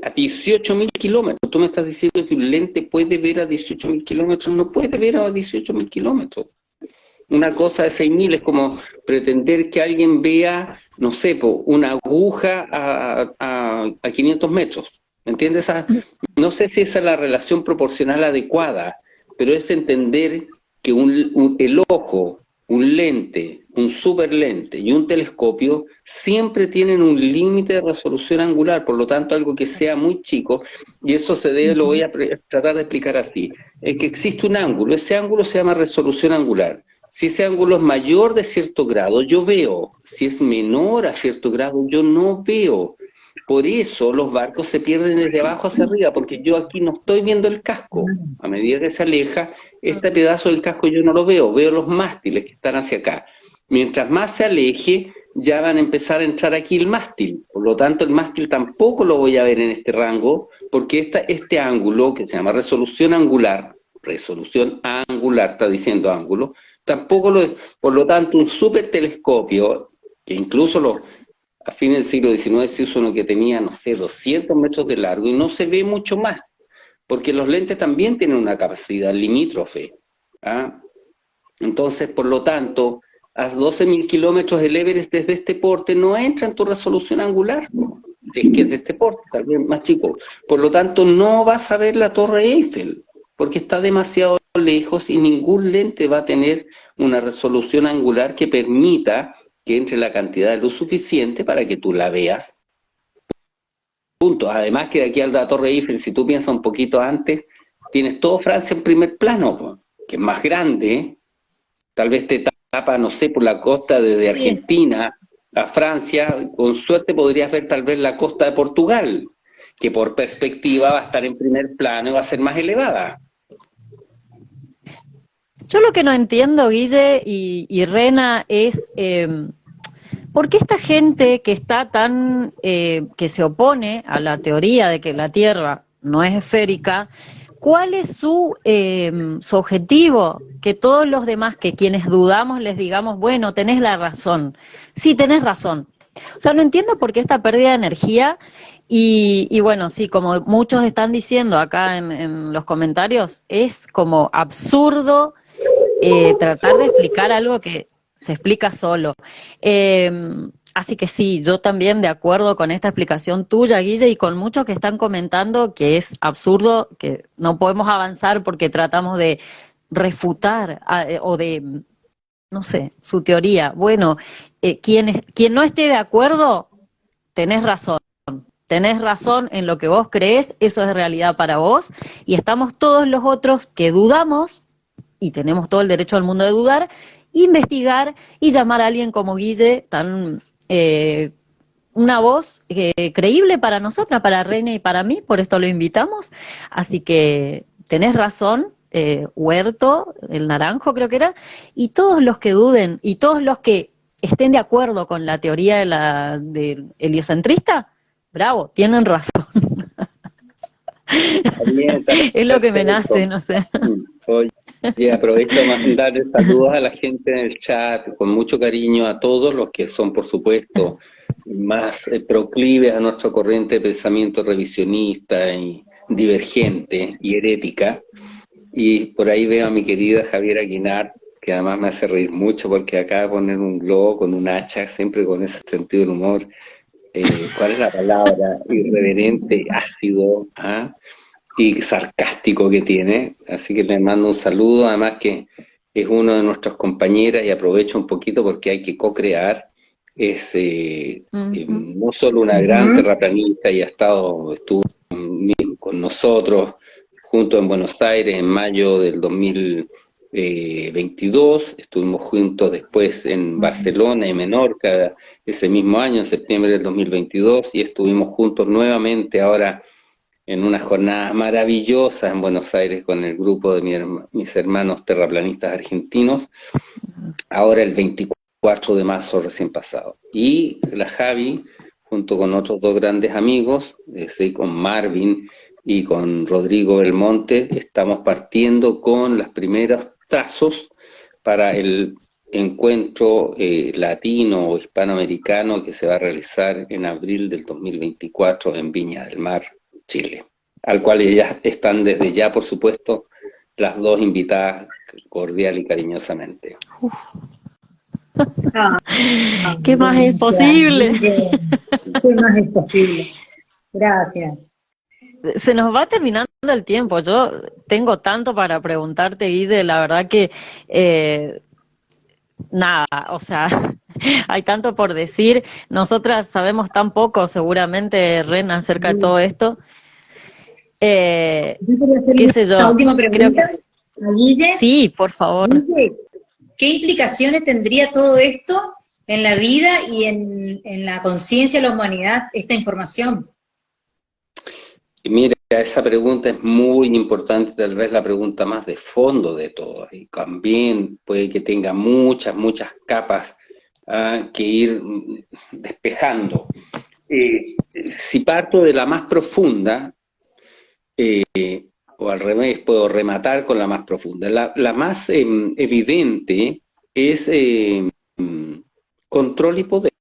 [SPEAKER 2] a 18.000 kilómetros. Tú me estás diciendo que un lente puede ver a 18.000 kilómetros, no puede ver a 18.000 kilómetros. Una cosa de 6.000 es como pretender que alguien vea, no sé, una aguja a 500 metros. ¿Me entiendes? No sé si esa es la relación proporcional adecuada, pero es entender que el ojo, un lente, un superlente y un telescopio siempre tienen un límite de resolución angular, por lo tanto algo que sea muy chico, y eso se debe, lo voy a tratar de explicar así, es que existe un ángulo, ese ángulo se llama resolución angular. Si ese ángulo es mayor de cierto grado, yo veo. Si es menor a cierto grado, yo no veo. Por eso los barcos se pierden desde abajo hacia arriba, porque yo aquí no estoy viendo el casco. A medida que se aleja, este pedazo del casco yo no lo veo, veo los mástiles que están hacia acá. Mientras más se aleje, ya van a empezar a entrar aquí el mástil. Por lo tanto, el mástil tampoco lo voy a ver en este rango, porque este ángulo, que se llama resolución angular, está diciendo ángulo, tampoco lo es. Por lo tanto, un supertelescopio, que incluso a fines del siglo XIX se hizo uno que tenía, no sé, 200 metros de largo y no se ve mucho más, porque los lentes también tienen una capacidad limítrofe. ¿Ah? Entonces, por lo tanto, a 12.000 kilómetros el Everest desde este porte no entra en tu resolución angular, es que es de este porte, tal vez más chico. Por lo tanto, no vas a ver la Torre Eiffel, porque está demasiado lejos y ningún lente va a tener una resolución angular que permita que entre la cantidad de luz suficiente para que tú la veas. Punto. Además que de aquí a la Torre Eiffel, si tú piensas un poquito antes, tienes todo Francia en primer plano, que es más grande, tal vez te tapa, no sé, por la costa desde Argentina a Francia, con suerte podrías ver tal vez la costa de Portugal, que por perspectiva va a estar en primer plano y va a ser más elevada.
[SPEAKER 1] Yo lo que no entiendo, Guille y Rena, es ¿por qué esta gente que está tan, que se opone a la teoría de que la Tierra no es esférica, cuál es su objetivo? Que todos los demás, que quienes dudamos, les digamos, bueno, tenés la razón. Sí, tenés razón. O sea, no entiendo por qué esta pérdida de energía y bueno, sí, como muchos están diciendo acá en los comentarios, es como absurdo tratar de explicar algo que se explica solo. Así que sí, yo también de acuerdo con esta explicación tuya, Guille, y con muchos que están comentando que es absurdo, que no podemos avanzar porque tratamos de refutar o de, no sé, su teoría. Bueno, quien no esté de acuerdo, tenés razón. Tenés razón en lo que vos creés, eso es realidad para vos, y estamos todos los otros que dudamos, y tenemos todo el derecho al mundo de dudar, investigar y llamar a alguien como Guille, tan una voz creíble para nosotras, para Reina y para mí, por esto lo invitamos. Así que tenés razón, Huerto, el Naranjo creo que era, y todos los que duden, y todos los que estén de acuerdo con la teoría del heliocentrista, bravo, tienen razón. Es lo que me nace, no sé.
[SPEAKER 2] Oye, aprovecho a mandarle saludos a la gente en el chat, con mucho cariño a todos los que son, por supuesto, más proclives a nuestra corriente de pensamiento revisionista y divergente y herética. Y por ahí veo a mi querida Javiera Guinart, que además me hace reír mucho porque acaba de poner un globo con un hacha, siempre con ese sentido del humor. ¿Cuál es la palabra? Irreverente, ácido, ¿ah? Y sarcástico que tiene, así que le mando un saludo, además que es uno de nuestros compañeras y aprovecho un poquito porque hay que co-crear, es no solo una gran terraplanista y estuvo con nosotros juntos en Buenos Aires en mayo del 2022, estuvimos juntos después en Barcelona y Menorca ese mismo año, en septiembre del 2022, y estuvimos juntos nuevamente ahora en unas jornadas maravillosas en Buenos Aires con el grupo de mis hermanos terraplanistas argentinos, ahora el 24 de marzo recién pasado. Y la Javi, junto con otros dos grandes amigos, con Marvin y con Rodrigo Belmonte, estamos partiendo con los primeros trazos para el encuentro latino o hispanoamericano que se va a realizar en abril del 2024 en Viña del Mar, Chile, al cual ellas están desde ya, por supuesto, las dos invitadas cordial y cariñosamente.
[SPEAKER 1] ¿Qué más es posible?
[SPEAKER 3] ¿Qué más es posible? Gracias.
[SPEAKER 1] Se nos va terminando el tiempo. Yo tengo tanto para preguntarte, Guille, la verdad que nada, o sea, hay tanto por decir. Nosotras sabemos tan poco, seguramente, Ren, acerca de todo esto.
[SPEAKER 3] Yo quería hacerle
[SPEAKER 1] ¿Qué sé yo?
[SPEAKER 3] una última pregunta a Guille.
[SPEAKER 1] Sí, por favor.
[SPEAKER 3] Guille, ¿qué implicaciones tendría todo esto en la vida y en la conciencia de la humanidad, esta información?
[SPEAKER 2] Mira, esa pregunta es muy importante, tal vez la pregunta más de fondo de todo, y también puede que tenga muchas capas que ir despejando. Si parto de la más profunda, o al revés, puedo rematar con la más profunda. La más evidente es control y poder.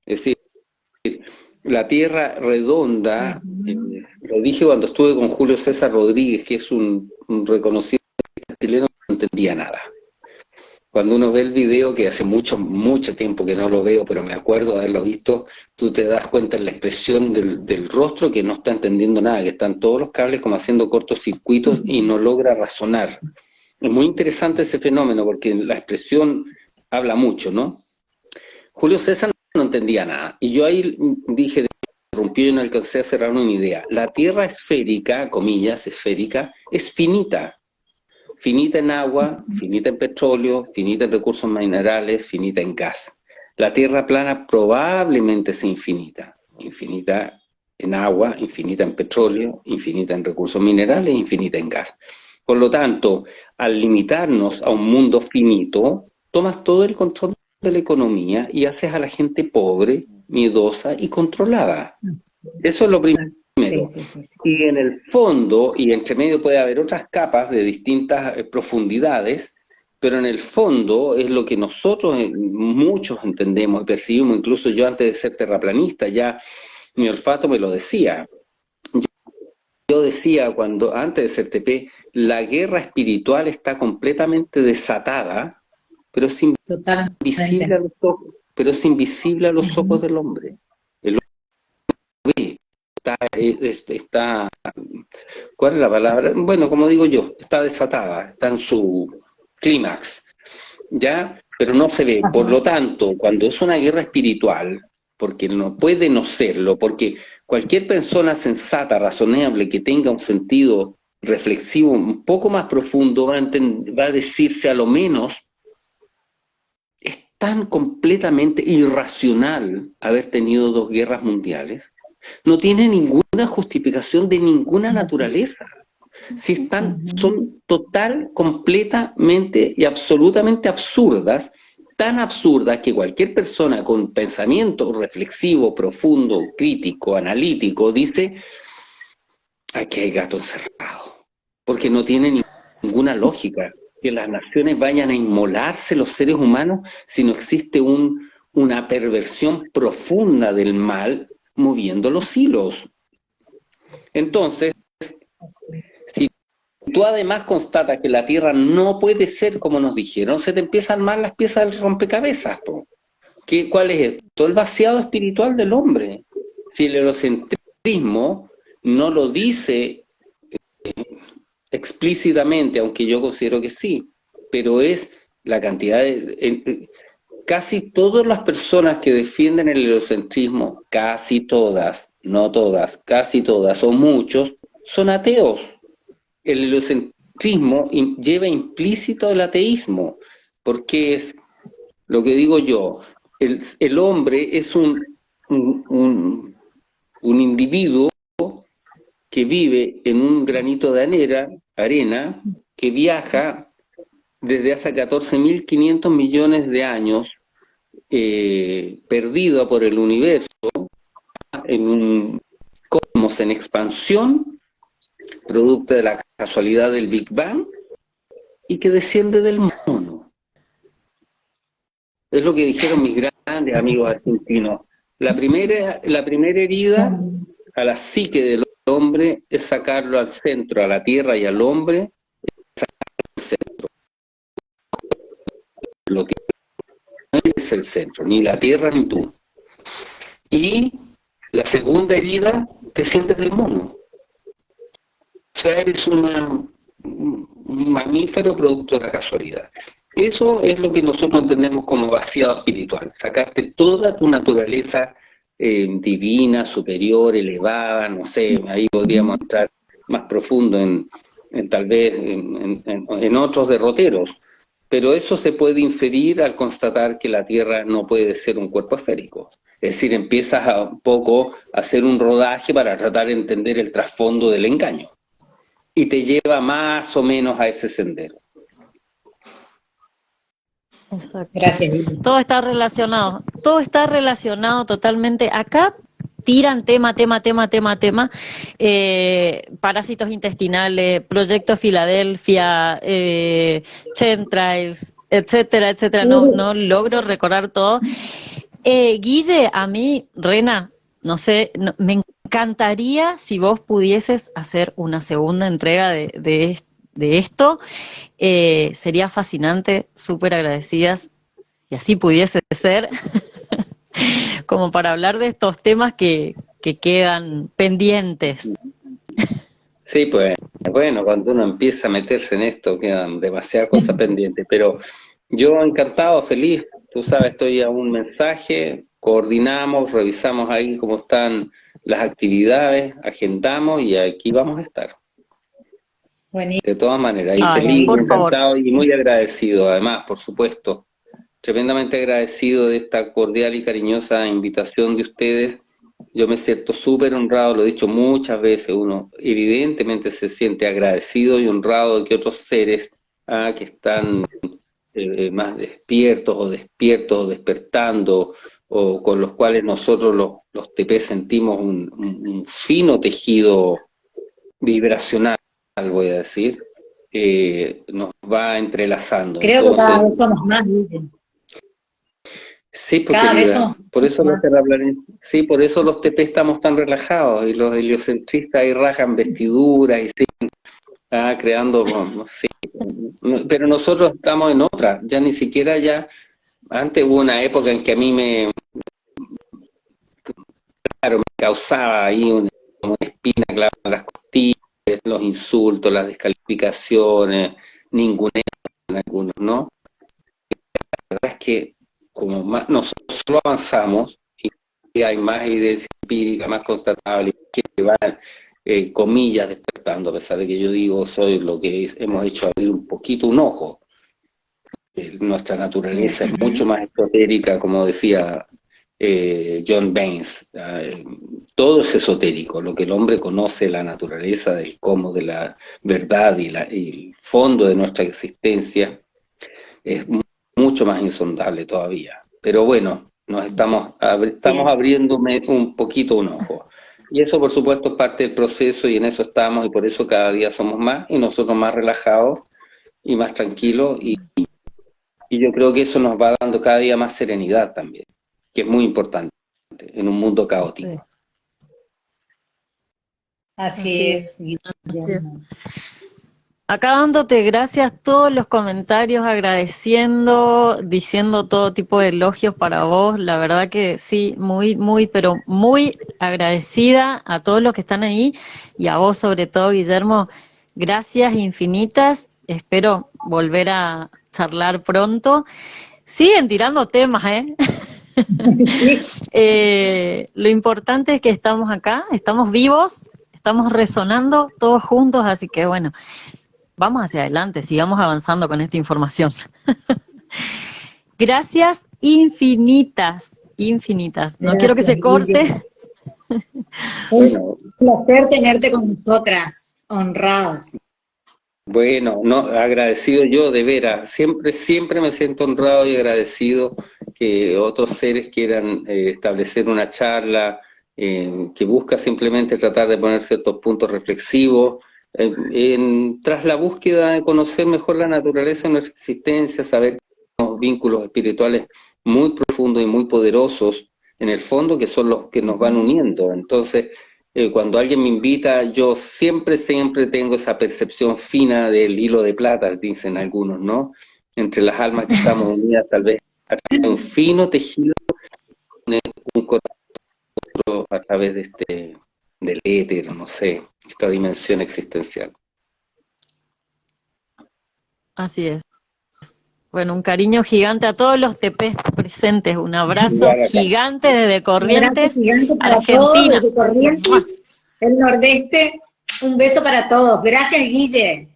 [SPEAKER 2] Es decir, la Tierra redonda, lo dije cuando estuve con Julio César Rodríguez, que es un reconocido chileno, no entendía nada. Cuando uno ve el video, que hace mucho tiempo que no lo veo, pero me acuerdo de haberlo visto, tú te das cuenta en la expresión del rostro que no está entendiendo nada, que están todos los cables como haciendo cortocircuitos y no logra razonar. Es muy interesante ese fenómeno porque la expresión habla mucho, ¿no? Julio César no entendía nada. Y yo ahí dije, interrumpió y no alcancé a cerrar una idea. La Tierra esférica, comillas, esférica, es finita. Finita en agua, finita en petróleo, finita en recursos minerales, finita en gas. La Tierra plana probablemente sea infinita. Infinita en agua, infinita en petróleo, infinita en recursos minerales, infinita en gas. Por lo tanto, al limitarnos a un mundo finito, tomas todo el control de la economía y haces a la gente pobre, miedosa y controlada. Eso es lo primero.
[SPEAKER 3] Sí.
[SPEAKER 2] Y en el fondo, y entre medio puede haber otras capas de distintas profundidades, pero en el fondo es lo que nosotros muchos entendemos y percibimos, incluso yo antes de ser terraplanista, ya mi olfato me lo decía. Yo decía antes de ser TP, la guerra espiritual está completamente desatada, pero es invisible a los ojos, del hombre. El hombre está, ¿cuál es la palabra? Bueno, como digo yo, está desatada, está en su clímax, ¿ya? Pero no se ve. Por lo tanto, cuando es una guerra espiritual, porque no puede no serlo, porque cualquier persona sensata, razonable, que tenga un sentido reflexivo un poco más profundo, va a decirse a lo menos, es tan completamente irracional haber tenido 2 guerras mundiales. No tiene ninguna justificación de ninguna naturaleza. Si son total, completamente y absolutamente absurdas, tan absurdas que cualquier persona con pensamiento reflexivo, profundo, crítico, analítico, dice, aquí hay gato encerrado, porque no tiene ninguna lógica que las naciones vayan a inmolarse los seres humanos si no existe una perversión profunda del mal moviendo los hilos. Entonces, si tú además constatas que la Tierra no puede ser como nos dijeron, se te empiezan mal las piezas del rompecabezas. ¿Cuál es esto? El vaciado espiritual del hombre. Si el eurocentrismo no lo dice explícitamente, aunque yo considero que sí, pero es la cantidad de... casi todas las personas que defienden el eurocentrismo, casi todas, no todas, casi todas, o muchos, son ateos. El heliocentrismo lleva implícito el ateísmo, porque es lo que digo yo, el hombre es un individuo que vive en un granito de arena que viaja desde hace 14.500 millones de años, perdido por el universo, en un cosmos en expansión, producto de la casualidad del Big Bang, y que desciende del mono. Es lo que dijeron mis grandes amigos argentinos. La primera herida a la psique del hombre es sacarlo al centro, a la tierra y al hombre, al centro. Lo que no es el centro, ni la tierra ni tú. Y la segunda herida, te sientes del mono. O sea, eres un mamífero producto de la casualidad. Eso es lo que nosotros entendemos como vaciado espiritual, sacarte toda tu naturaleza divina, superior, elevada, no sé, ahí podríamos entrar más profundo en tal vez en otros derroteros, pero eso se puede inferir al constatar que la Tierra no puede ser un cuerpo esférico. Es decir, empiezas un poco a hacer un rodaje para tratar de entender el trasfondo del engaño, y te lleva más o menos a ese sendero.
[SPEAKER 1] Exacto.
[SPEAKER 3] Gracias.
[SPEAKER 1] Todo está relacionado totalmente. Acá tiran tema, parásitos intestinales, Proyecto Filadelfia, chemtrails, etcétera, etcétera. No logro recordar todo. Guille, a mí, Rena, no sé, me encantaría si vos pudieses hacer una segunda entrega de esto. Sería fascinante, súper agradecidas, si así pudiese ser, como para hablar de estos temas que quedan pendientes.
[SPEAKER 2] Sí, pues, bueno, cuando uno empieza a meterse en esto quedan demasiadas cosas pendientes, pero yo encantado, feliz, tú sabes, estoy a un mensaje, coordinamos, revisamos ahí cómo están las actividades, agendamos y aquí vamos a estar.
[SPEAKER 3] Buenísimo.
[SPEAKER 2] De todas maneras, y
[SPEAKER 1] Ay,
[SPEAKER 2] feliz,
[SPEAKER 1] por
[SPEAKER 2] encantado
[SPEAKER 1] favor.
[SPEAKER 2] y muy agradecido, además, por supuesto, tremendamente agradecido de esta cordial y cariñosa invitación de ustedes. Yo me siento súper honrado, lo he dicho muchas veces, uno evidentemente se siente agradecido y honrado de que otros seres que están más despiertos o despertando, o con los cuales nosotros los TP sentimos un fino tejido vibracional, voy a decir, nos va entrelazando.
[SPEAKER 3] Creo que cada
[SPEAKER 2] Entonces,
[SPEAKER 3] vez somos más, dicen.
[SPEAKER 2] sí, pues
[SPEAKER 3] Cada vez
[SPEAKER 2] querida,
[SPEAKER 3] somos
[SPEAKER 2] por eso
[SPEAKER 3] más.
[SPEAKER 2] sí, por eso los TP estamos tan relajados y los heliocentristas ahí rajan vestiduras y siguen creando, no sé, pero nosotros estamos en otra, ya ni siquiera antes hubo una época en que a mí me causaba ahí como una espina clavada en las costillas, los insultos, las descalificaciones, ningunean algunos, ¿no? La verdad es que como más nosotros avanzamos y hay más evidencia empírica, más constatable, que van, comillas, despertando, a pesar de que yo digo, soy lo que hemos hecho abrir un poquito un ojo. Nuestra naturaleza es mucho más esotérica, como decía John Baines. Todo es esotérico, lo que el hombre conoce, la naturaleza del cómo, de la verdad y el fondo de nuestra existencia, es mucho más insondable todavía. Pero bueno, estamos abriendo un poquito un ojo. Y eso, por supuesto, es parte del proceso y en eso estamos, y por eso cada día somos más y nosotros más relajados y más tranquilos, y yo creo que eso nos va dando cada día más serenidad también, que es muy importante en un mundo caótico.
[SPEAKER 1] Sí.
[SPEAKER 3] Así es.
[SPEAKER 1] Así es. Acá dándote gracias, todos los comentarios, agradeciendo, diciendo todo tipo de elogios para vos. La verdad que sí, pero muy agradecida a todos los que están ahí y a vos sobre todo, Guillermo. Gracias infinitas. Espero volver a charlar pronto. Siguen tirando temas, ¿eh? Lo importante es que estamos acá, estamos vivos, estamos resonando todos juntos, así que bueno, vamos hacia adelante, sigamos avanzando con esta información. Gracias infinitas. No quiero que se corte.
[SPEAKER 2] Bueno,
[SPEAKER 3] placer tenerte con nosotras, honradas.
[SPEAKER 2] Bueno, no, agradecido yo de veras, siempre me siento honrado y agradecido que otros seres quieran establecer una charla que busca simplemente tratar de poner ciertos puntos reflexivos, tras la búsqueda de conocer mejor la naturaleza de nuestra existencia, saber que tenemos vínculos espirituales muy profundos y muy poderosos, en el fondo, que son los que nos van uniendo. Entonces, cuando alguien me invita, yo siempre tengo esa percepción fina del hilo de plata, dicen algunos, ¿no? Entre las almas que estamos unidas, tal vez a través de un fino tejido, un contacto a través de del éter, no sé, esta dimensión existencial.
[SPEAKER 1] Así es. Bueno, un cariño gigante a todos los TPs presentes, un abrazo gigante desde Corrientes,
[SPEAKER 3] Un abrazo gigante para
[SPEAKER 1] Argentina.
[SPEAKER 3] todos, desde Corrientes, el Nordeste. Un beso para todos. Gracias, Guille.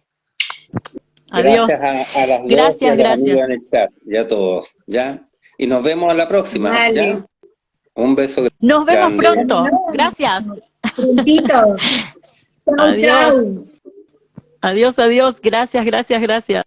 [SPEAKER 1] Adiós.
[SPEAKER 2] Gracias a las dos,
[SPEAKER 1] Gracias,
[SPEAKER 2] y a los
[SPEAKER 1] gracias.
[SPEAKER 2] amigos en el chat, y a todos, ¿ya? Y nos vemos a la próxima,
[SPEAKER 3] Vale.
[SPEAKER 2] ¿ya? Un beso
[SPEAKER 1] Nos vemos
[SPEAKER 2] grande.
[SPEAKER 1] pronto. Gracias.
[SPEAKER 3] Prontito. Chau,
[SPEAKER 1] Adiós.
[SPEAKER 3] chau.
[SPEAKER 1] Adiós, adiós. Gracias, gracias, gracias.